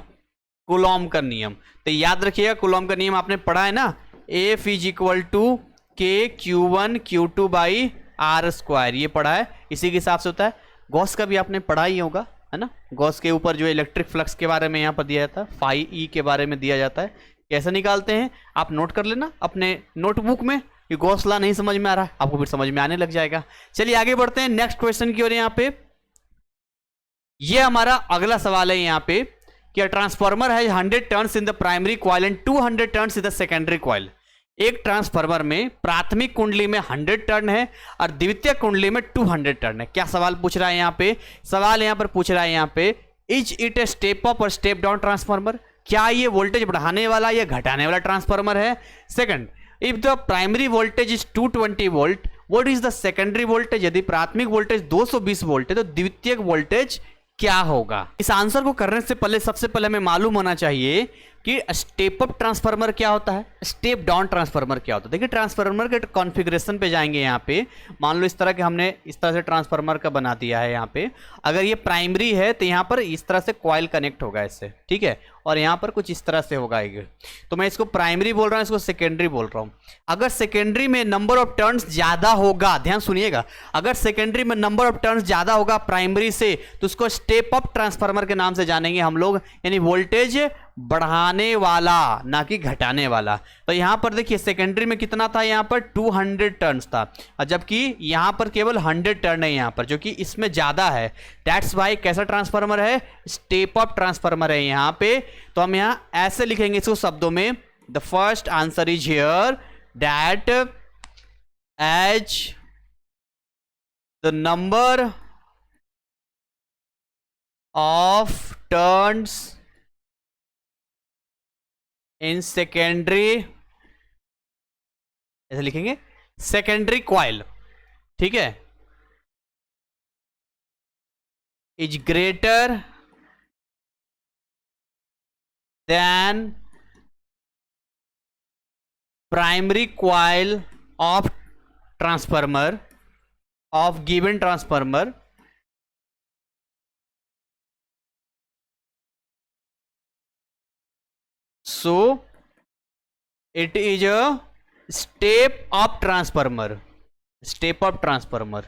कूलॉम का नियम। तो याद रखिएगा, कूलॉम का नियम आपने पढ़ा है ना, F is equal to Q1 Q2 by R square, ये पढ़ा है, इसी के हिसाब से होता है। गॉस का भी आपने पढ़ा ही होगा, है ना। गॉस के ऊपर जो इलेक्ट्रिक फ्लक्स के बारे में यहाँ पर दिया जाता है, फाई ई के बारे में दिया जाता है। कैसे निकालते हैं आप नोट कर लेना अपने नोटबुक में। ये गॉस लॉ नहीं समझ में आ रहा है, आपको फिर समझ में आने लग जाएगा। चलिए आगे बढ़ते हैं नेक्स्ट क्वेश्चन की ओर। यहाँ पे ये हमारा अगला सवाल है यहाँ पे कि ट्रांसफार्मर है 100 turns in the primary coil and 200 turns in the secondary coil. एक ट्रांसफार्मर में प्राथमिक कुंडली में 100 टर्न है और द्वितीय कुंडली में 200 टर्न है। क्या सवाल पूछ रहा है यहाँ पे? सवाल यहाँ पर पूछ रहा है यहाँ पे, is it a step up और स्टेप डाउन ट्रांसफार्मर? क्या ये वोल्टेज बढ़ाने वाला या घटाने वाला ट्रांसफार्मर है? Second, if the primary voltage is 220 volt, what is the secondary voltage? यदि प्राथमिक वोल्टेज 220 वोल्ट है तो द्वितीयक वोल्टेज क्या होगा? इस आंसर को करने से पहले सबसे पहले हमें मालूम होना चाहिए कि स्टेप अप ट्रांसफार्मर क्या होता है, स्टेप डाउन ट्रांसफार्मर क्या होता है। देखिए ट्रांसफार्मर के कॉन्फ़िगरेशन पे जाएंगे। यहाँ पे मान लो इस तरह के हमने इस तरह से ट्रांसफार्मर का बना दिया है। यहाँ पे अगर ये प्राइमरी है तो यहाँ पर इस तरह से कॉइल कनेक्ट होगा इससे, ठीक है, और यहाँ पर कुछ इस तरह से होगा। तो मैं इसको प्राइमरी बोल रहा हूँ, इसको सेकेंडरी बोल रहा हूँ। अगर सेकेंडरी में नंबर ऑफ टर्न्स ज्यादा होगा, ध्यान सुनिएगा, अगर सेकेंडरी में नंबर ऑफ टर्न्स ज्यादा होगा प्राइमरी से तो उसको स्टेप अप ट्रांसफार्मर के नाम से जानेंगे हम लोग, यानी वोल्टेज बढ़ाने वाला ना कि घटाने वाला। तो यहां पर देखिए सेकेंडरी में कितना था, यहां पर 200 टर्न्स था, और जबकि यहां पर केवल 100 टर्न है यहां पर, जो कि इसमें ज्यादा है। दैट्स वाई कैसा ट्रांसफार्मर है? स्टेप अप ट्रांसफार्मर है यहां पे। तो हम यहां ऐसे लिखेंगे इसको शब्दों में, the first answer is here that as the number of turns in secondary, ऐसे लिखेंगे सेकेंडरी कॉइल, ठीक है, is greater than primary coil of transformer of given transformer so it is a step up transformer. Step up transformer,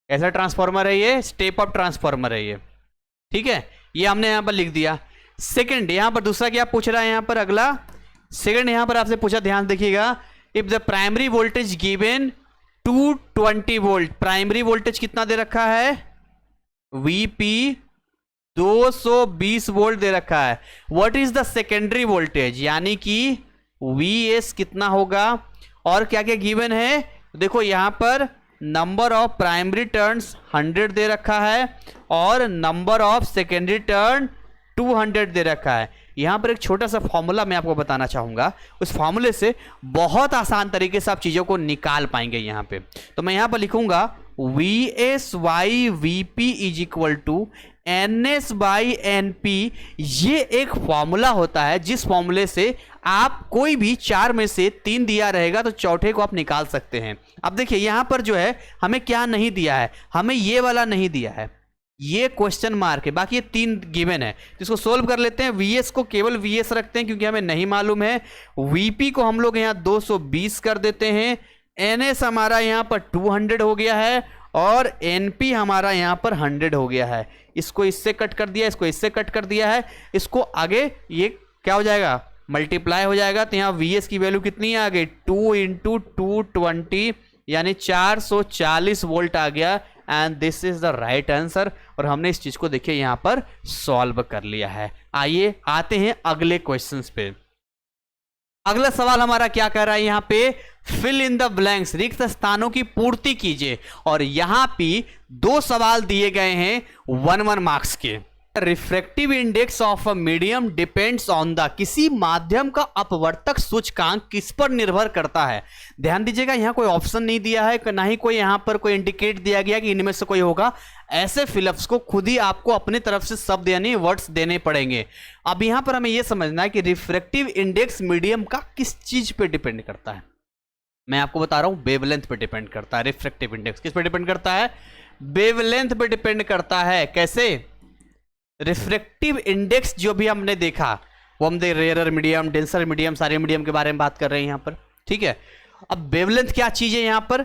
ऐसा transformer है ये, step up transformer है ये, ठीक है। ये हमने यहां पर लिख दिया। सेकंड, यहां पर दूसरा क्या पूछ रहा है, यहां पर अगला सेकंड यहां पर आपसे पूछा, ध्यान देखिएगा, if the primary voltage given 220 volt, primary voltage कितना दे रखा है, वीपी 220 वोल्ट दे रखा है। What is the secondary voltage, यानी कि वीएस कितना होगा, और क्या क्या गिवन है, देखो यहां पर नंबर ऑफ प्राइमरी टर्न्स 100 दे रखा है और नंबर ऑफ सेकेंडरी टर्न 200 दे रखा है। यहां पर एक छोटा सा फॉर्मूला मैं आपको बताना चाहूंगा, उस फॉर्मूले से बहुत आसान तरीके से आप चीजों को निकाल पाएंगे। यहां पे तो मैं यहां पर लिखूंगा V S by V P is equal to N S by N P. ये एक फॉर्मूला होता है जिस फॉर्मूले से आप कोई भी 4 में से 3 दिया रहेगा तो चौथे को आप निकाल सकते हैं। अब देखिए यहां पर जो है हमें क्या नहीं दिया है, हमें ये वाला नहीं दिया है, ये क्वेश्चन मार्क है, बाकी ये 3 गिवन है। तो इसको सोल्व कर लेते हैं। वीएस को केवल वीएस रखते हैं क्योंकि हमें नहीं मालूम है। वीपी को हम लोग यहां 220 कर देते हैं। एनएस हमारा यहां पर 200 हो गया है और एनपी हमारा यहां पर 100 हो गया है। इसको इससे कट कर दिया, इसको इससे कट कर दिया है, इसको आगे ये क्या हो जाएगा, मल्टीप्लाई हो जाएगा। तो यहाँ वीएस की वैल्यू कितनी आ गई, 2 × 220 यानी 440 वोल्ट आ गया। And this is the right answer. और हमने इस चीज को देखिए यहां पर सॉल्व कर लिया है। आइए आते हैं अगले क्वेश्चंस पे। अगला सवाल हमारा क्या कर रहा है, यहां पे फिल इन द ब्लैंक्स, रिक्त स्थानों की पूर्ति कीजिए। और यहां पे 2 सवाल दिए गए हैं 1-1 मार्क्स के। Refractive index of a medium depends on the, किसी माध्यम का अपवर्तक सूचकांक किस पर निर्भर करता है। ध्यान दीजिएगा यहां कोई ऑप्शन नहीं दिया है, ना ही कोई यहां पर कोई इंडिकेट दिया गया कि इनमें से कोई होगा। ऐसे फिलअप्स को खुद ही आपको अपनी तरफ से शब्द यानी वर्ड्स देने पड़ेंगे। अब यहां पर हमें यह समझना है कि रिफ्रैक्टिव इंडेक्स मीडियम का किस चीज पे डिपेंड करता है। मैं आपको बता रहा हूं वेवलेंथ पे डिपेंड करता है। रिफ्रैक्टिव इंडेक्स किस पे डिपेंड करता है, वेवलेंथ पे डिपेंड करता है। कैसे, रिफ्रैक्टिव इंडेक्स जो भी हमने देखा वो हम देख, रेयर मीडियम, डेंसर मीडियम, सारे मीडियम के बारे में बात कर रहे हैं यहां पर, ठीक है। अब वेवलेंथ क्या चीज है, यहां पर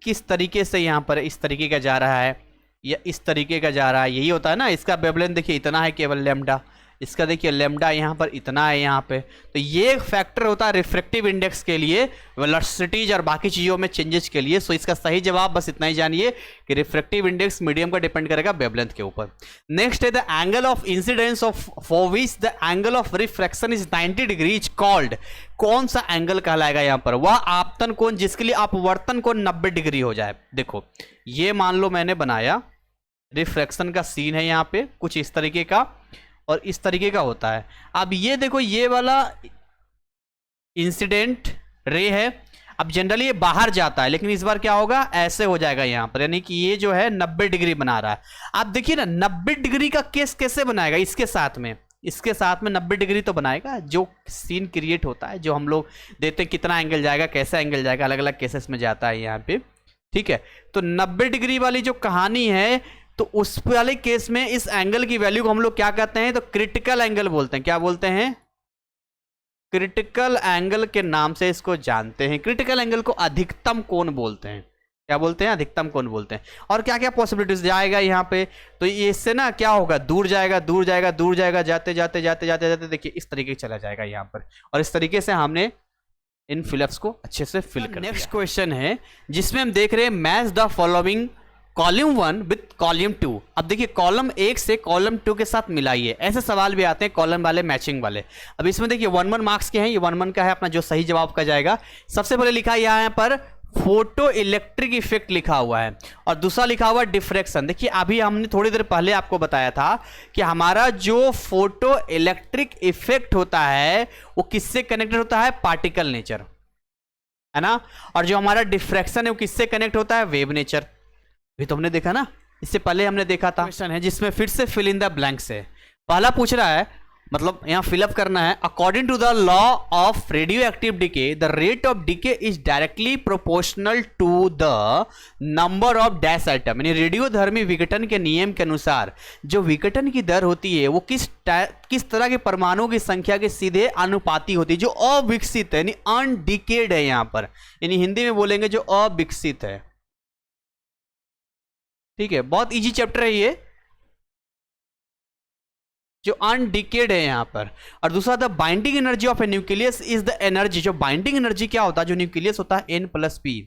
किस तरीके से यहां पर इस तरीके का जा रहा है या इस तरीके का जा रहा है, यही होता है ना। इसका वेवलेंथ देखिए इतना है केवल लैम्डा, इसका देखिए लैम्डा यहाँ पर इतना है यहाँ पे। तो ये एक फैक्टर होता है रिफ्रैक्टिव इंडेक्स के लिए, वेलोसिटीज और बाकी चीज़ों में चेंजेस के लिए। सो इसका सही जवाब बस इतना ही जानिए कि रिफ्रैक्टिव इंडेक्स मीडियम का डिपेंड करेगा वेवलेंथ के ऊपर। नेक्स्ट है the angle of incidence of for which the angle of refraction is 90 degree is called. कौन सा एंगल कहलाएगा यहाँ पर, वह आपतन कोण जिसके लिए अपवर्तन कोण 90 डिग्री हो जाए। देखो ये मान लो मैंने बनाया, रिफ्रैक्शन का सीन है यहाँ पे कुछ इस तरीके का और इस तरीके का होता है। अब ये देखो ये वाला इंसिडेंट रे है, अब जनरली ये बाहर जाता है, लेकिन इस बार क्या होगा, ऐसे हो जाएगा यहाँ पर, यानी कि ये जो है 90 डिग्री बना रहा है। आप देखिए ना 90 डिग्री का केस कैसे बनाएगा, इसके साथ में 90 डिग्री तो बनाएगा। जो सीन क्रिएट होता है, जो हम लोग देते हैं कितना एंगल जाएगा, कैसा एंगल जाएगा, अलग अलग केसेस में जाता है यहाँ पे, ठीक है। तो 90 डिग्री वाली जो कहानी है, तो उस वाले केस में इस एंगल की वैल्यू को हम लोग क्या कहते हैं, तो क्रिटिकल एंगल बोलते हैं। क्या बोलते हैं, क्रिटिकल एंगल के नाम से इसको जानते हैं। क्रिटिकल एंगल को अधिकतम कोण बोलते हैं। क्या बोलते हैं, अधिकतम कोण बोलते हैं। और क्या क्या पॉसिबिलिटीज जाएगा यहाँ पे, तो ये इससे ना क्या होगा, दूर जाएगा दूर जाएगा दूर जाएगा, जाते जाते जाते जाते जाते देखिए इस तरीके से चला जाएगा यहाँ पर। और इस तरीके से हमने इन फिलअप्स को अच्छे से फिल कर। नेक्स्ट क्वेश्चन है जिसमें हम देख रहे हैं match the following column 1 with column 2। अब देखिए कॉलम 1 से कॉलम 2 के साथ मिलाइए। ऐसे सवाल भी आते हैं कॉलम वाले, मैचिंग वाले। अब इसमें देखिए 1-1 मार्क्स के हैं, ये 1-1 का है अपना जो सही जवाब का जाएगा। सबसे पहले लिखा है यहाँ पर फोटो इलेक्ट्रिक इफेक्ट लिखा हुआ है और दूसरा लिखा हुआ है डिफ्रैक्शन। देखिए अभी हमने थोड़ी देर पहले आपको बताया था कि हमारा जो फोटो इलेक्ट्रिक इफेक्ट होता है वो किससे कनेक्टेड होता है, पार्टिकल नेचर, है ना। और जो हमारा डिफ्रैक्शन है वो किससे कनेक्ट होता है, वेव नेचर। भी तो हमने देखा ना, इससे पहले हमने देखा था। क्वेश्चन है जिसमें फिर से फिल इन द ब्लैंक्स है। पहला पूछ रहा है मतलब यहाँ फिलअप करना है। According to the law of radioactive decay the rate of decay is directly proportional to the number of dash item, यानी रेडियोधर्मी विघटन के नियम के अनुसार जो विघटन की दर होती है वो किस तरह के परमाणुओं की संख्या के सीधे अनुपाती होती है, जो अविकसित है, यानी अनडिकेड है यहाँ पर, यानी हिंदी में बोलेंगे जो अविकसित है। ठीक है, बहुत इजी चैप्टर है ये, जो अनडिकेड है यहां पर। और दूसरा the binding energy of A nucleus is the energy, जो बाइंडिंग एनर्जी क्या होता है, जो न्यूक्लियस होता है N+P,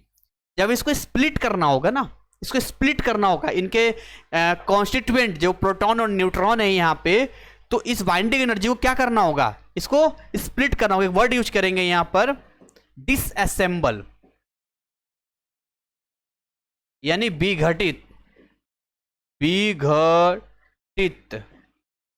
जब इसको स्प्लिट करना होगा ना, इसको स्प्लिट करना होगा, इनके कॉन्स्टिट्यूएंट जो प्रोटॉन और न्यूट्रॉन है यहां पे, तो इस बाइंडिंग एनर्जी को क्या करना होगा, इसको स्प्लिट करना होगा। एक वर्ड यूज करेंगे यहां पर, डिसअसेंबल, यानी विघटित,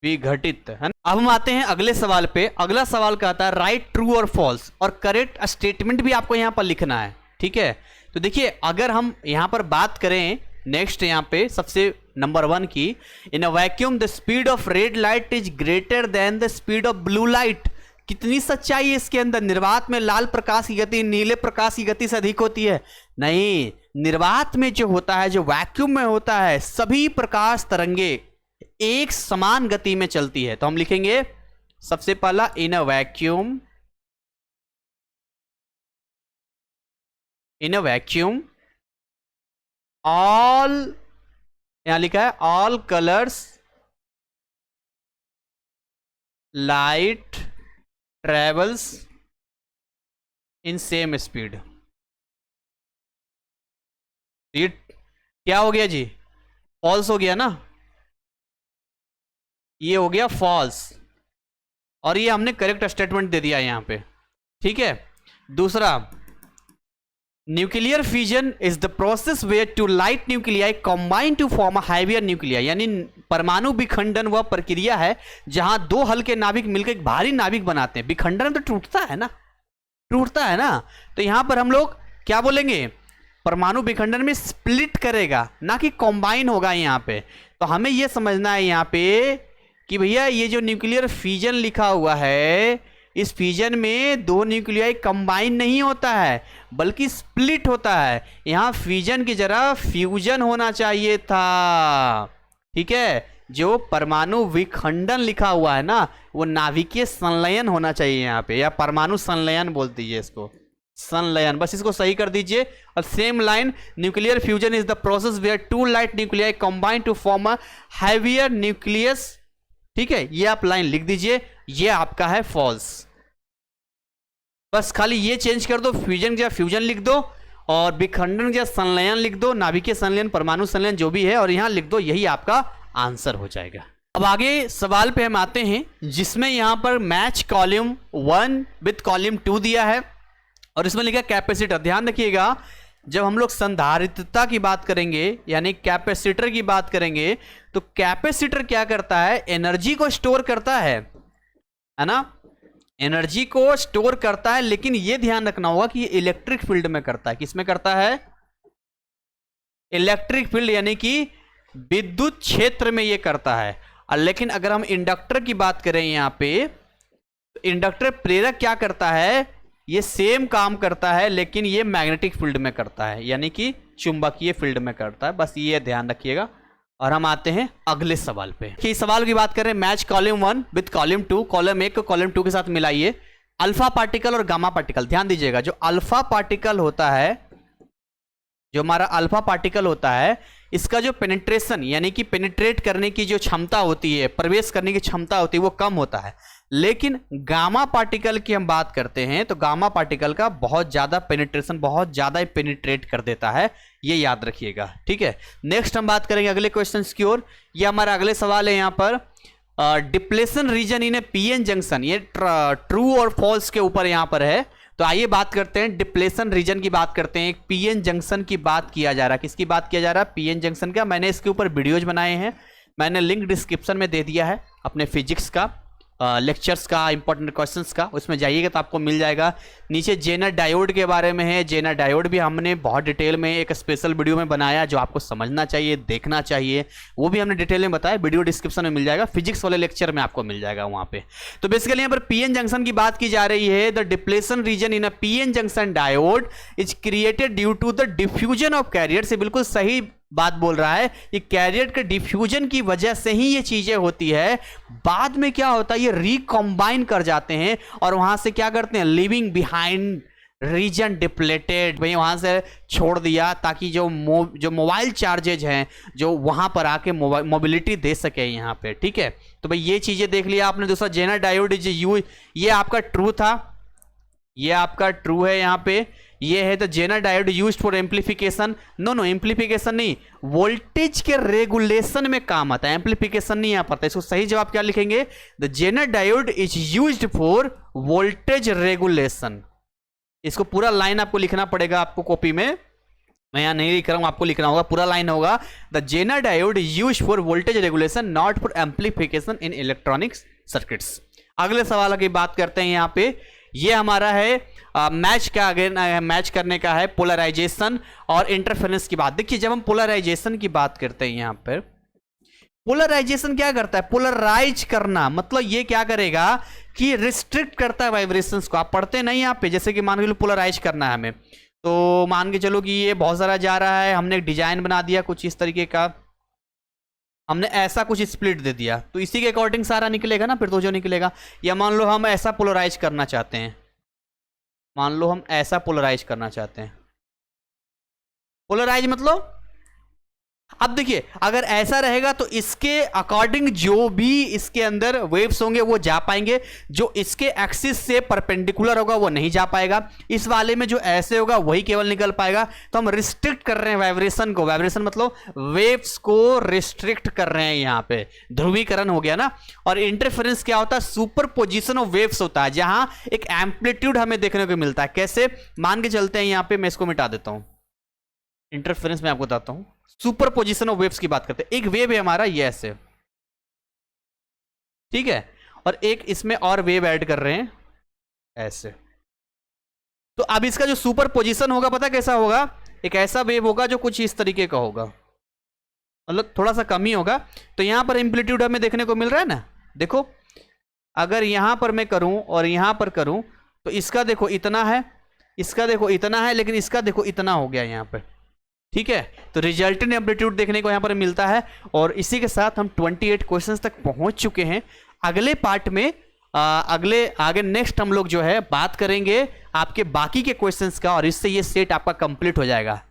विघटित है ना। अब हम आते हैं अगले सवाल पे। अगला सवाल कहता है राइट ट्रू और फॉल्स, और करेक्ट स्टेटमेंट भी आपको यहां पर लिखना है। ठीक है, तो देखिए अगर हम यहां पर बात करें नेक्स्ट यहां पे सबसे नंबर 1 की, in a vacuum the speed of red light is greater than the speed of blue light. कितनी सच्चाई है इसके अंदर? निर्वात में लाल प्रकाश की गति नीले प्रकाश की गति से अधिक होती है? नहीं, निर्वात में जो होता है, जो वैक्यूम में होता है, सभी प्रकाश तरंगे एक समान गति में चलती है। तो हम लिखेंगे सबसे पहला इन अ वैक्यूम, ऑल, यहां लिखा है all colours light travels in same speed. ये क्या हो गया जी? फॉल्स हो गया ना, ये हो गया फॉल्स, और ये हमने करेक्ट स्टेटमेंट दे दिया यहां पे। ठीक है, दूसरा nuclear fusion is the process where two light nuclei combine to form a heavier nuclei, यानी परमाणु विखंडन वह प्रक्रिया है जहां दो हल्के नाभिक मिलकर एक भारी नाभिक बनाते हैं। विखंडन तो टूटता है ना, तो यहां पर हम लोग क्या बोलेंगे? परमाणु विखंडन में स्प्लिट करेगा, ना कि कंबाइन होगा यहां पे। तो हमें यह समझना है यहां पे कि भैया ये जो न्यूक्लियर फ्यूजन लिखा हुआ है, इस फ्यूजन में दो न्यूक्लियाई कंबाइन नहीं होता है बल्कि स्प्लिट होता है। यहां फ्यूजन की जगह फ्यूजन होना चाहिए था। ठीक है, जो परमाणु विखंडन लिखा हुआ है ना, वो नाभिकीय संलयन होना चाहिए यहां पे, या परमाणु संलयन बोल दीजिए इसको, संलयन, बस इसको सही कर दीजिए। और same line, nuclear fusion is the process where two light nuclei combine to form a heavier nucleus. ठीक है, ये आप लाइन लिख दीजिए, ये आपका है फॉल्स। बस खाली ये चेंज कर दो, फ्यूजन या फ्यूजन लिख दो, और विखंडन या संलयन लिख दो, नाभिकीय संलयन, परमाणु संलयन जो भी है, और यहां लिख दो, यही आपका आंसर हो जाएगा। अब आगे सवाल पे हम आते हैं, जिसमें यहां पर मैच कॉलम 1 विथ कॉलम 2 दिया है, और इसमें लिखा कैपेसिटर। ध्यान रखिएगा, जब हम लोग संधारित्रता की बात करेंगे, यानी कैपेसिटर की बात करेंगे, तो कैपेसिटर क्या करता है? एनर्जी को स्टोर करता है ना, एनर्जी को स्टोर करता है, लेकिन यह ध्यान रखना होगा कि ये इलेक्ट्रिक फील्ड में करता है। किसमें करता है? इलेक्ट्रिक फील्ड, यानी कि विद्युत क्षेत्र में ये करता है। और लेकिन अगर हम इंडक्टर की बात करें यहां पे, तो इंडक्टर प्रेरक क्या करता है? ये सेम काम करता है, लेकिन ये मैग्नेटिक फील्ड में करता है, यानी कि चुंबकीय फील्ड में करता है। बस ये ध्यान रखिएगा। और हम आते हैं अगले सवाल पे, कि सवाल की बात करें match column 1 with column 2, column 1 को कॉलम 2 के साथ मिलाइए। अल्फा पार्टिकल और गामा पार्टिकल, ध्यान दीजिएगा, जो अल्फा पार्टिकल होता है, जो हमारा अल्फा पार्टिकल होता है, इसका जो पेनिट्रेशन, यानी कि पेनिट्रेट करने की जो क्षमता होती है, प्रवेश करने की क्षमता होती है, वो कम होता है। लेकिन गामा पार्टिकल की हम बात करते हैं, तो गामा पार्टिकल का बहुत ज्यादा पेनिट्रेशन, बहुत ज्यादा पेनिट्रेट कर देता है, ये याद रखिएगा। ठीक है, नेक्स्ट हम बात करेंगे अगले क्वेश्चन की ओर। ये हमारा अगले सवाल है यहां पर, डिप्लेशन रीजन इन ए पीएन जंक्शन, ये ट्रू और फॉल्स के ऊपर यहां पर है। तो आइए बात करते हैं, डिप्लेशन रीजन की बात करते हैं। एक पीएन जंक्शन की बात किया जा रहा है, किसकी बात किया जा रहा है? पीएन जंक्शन का। मैंने इसके ऊपर वीडियोज बनाए हैं, मैंने लिंक डिस्क्रिप्शन में दे दिया है अपने फिजिक्स का, लेक्चर्स का, इंपॉर्टेंट क्वेश्चंस का, उसमें जाइएगा तो आपको मिल जाएगा। नीचे जेनर डायोड के बारे में है। जेनर डायोड भी हमने बहुत डिटेल में एक स्पेशल वीडियो में बनाया जो आपको समझना चाहिए, देखना चाहिए, वो भी हमने डिटेल में बताया। वीडियो डिस्क्रिप्शन में मिल जाएगा, फिजिक्स वाले लेक्चर में आपको मिल जाएगा वहाँ पे। तो बेसिकली यहाँ पर पीएन जंक्शन की बात की जा रही है। The depletion region in a PN junction diode is created due to the diffusion of carrier. से बिल्कुल सही बात बोल रहा है, ये कैरियर के डिफ्यूजन की वजह से ही ये चीजें होती है। बाद में क्या होता है, ये रिकॉम्बाइन कर जाते हैं और वहां से क्या करते हैं, लिविंग बिहाइंड रीजन डिप्लेटेड, भाई वहां से छोड़ दिया ताकि जो मोबाइल चार्जेज हैं जो वहां पर आके मोबिलिटी दे सके यहाँ पे। ठीक है, तो भाई ये चीजें देख लिया आपने। दूसरा जेनर डायोड इज यूज, ये आपका ट्रू था, ये आपका ट्रू है यहाँ पे। ये है the Zener diode used for amplification. No amplification नहीं, वोल्टेज के रेगुलेशन में काम आता है, एम्प्लीफिकेशन नहीं आ पाता। इसको सही जवाब क्या लिखेंगे, the Zener diode is used for voltage regulation. इसको पूरा लाइन आपको लिखना पड़ेगा, आपको कॉपी में, मैं यहाँ नहीं लिख रहा हूं, आपको लिखना होगा, पूरा लाइन होगा। The Zener diode is used for voltage regulation not for amplification in electronics circuits. अगले सवाल की बात करते हैं यहाँ पे। ये हमारा है मैच का, अगेन मैच करने का है, पोलराइजेशन और इंटरफेरेंस की बात। देखिए जब हम पोलराइजेशन की बात करते हैं यहाँ पर, पोलराइजेशन क्या करता है, पोलराइज करना, मतलब ये क्या करेगा कि रिस्ट्रिक्ट करता है वाइब्रेशंस को। आप पढ़ते नहीं यहाँ पे, जैसे कि मान के चलो पोलराइज करना है हमें, तो मान के चलो कि ये बहुत सारा जा रहा है, हमने एक डिजाइन बना दिया कुछ इस तरीके का, हमने ऐसा कुछ स्प्लिट दे दिया, तो इसी के अकॉर्डिंग सारा निकलेगा ना फिर तो जो निकलेगा। या मान लो हम ऐसा पोलराइज करना चाहते हैं, मान लो हम ऐसा पोलराइज करना चाहते हैं, पोलराइज मतलब अब देखिए अगर ऐसा रहेगा तो इसके अकॉर्डिंग जो भी इसके अंदर वेव्स होंगे वो जा पाएंगे, जो इसके एक्सिस से परपेंडिकुलर होगा वो नहीं जा पाएगा। इस वाले में जो ऐसे होगा वही केवल निकल पाएगा। तो हम रिस्ट्रिक्ट कर रहे हैं वाइब्रेशन को, वाइब्रेशन मतलब वेव्स को रिस्ट्रिक्ट कर रहे हैं, यहाँ पे ध्रुवीकरण हो गया ना। और इंटरफेरेंस क्या होता है, सुपरपोजिशन ऑफ वेव्स होता है, जहां एक एम्पलीट्यूड हमें देखने को मिलता है। कैसे, मान के चलते हैं यहाँ पे, मैं इसको मिटा देता हूं, इंटरफेरेंस में आपको बताता हूं। सुपरपोजिशन ऑफ वेव्स की बात करते हैं। एक वेव है हमारा ये ऐसे, ठीक है, और एक इसमें और वेव ऐड कर रहे हैं ऐसे। तो अब इसका जो सुपरपोजिशन होगा पता कैसा होगा, एक ऐसा वेव होगा जो कुछ इस तरीके का होगा, मतलब थोड़ा सा कम ही होगा। तो यहां पर एम्पलीट्यूड हमें देखने को मिल रहा है ना। देखो अगर यहां पर मैं करूं और यहां पर करूं तो इसका देखो इतना है, इसका देखो इतना है, लेकिन इसका देखो इतना हो गया यहां पर। ठीक है, तो रिजल्टेंट एम्पलीट्यूड देखने को यहां पर मिलता है। और इसी के साथ हम 28 क्वेश्चंस तक पहुंच चुके हैं। अगले पार्ट में आगे नेक्स्ट हम लोग जो है बात करेंगे आपके बाकी के क्वेश्चंस का, और इससे ये सेट आपका कंप्लीट हो जाएगा।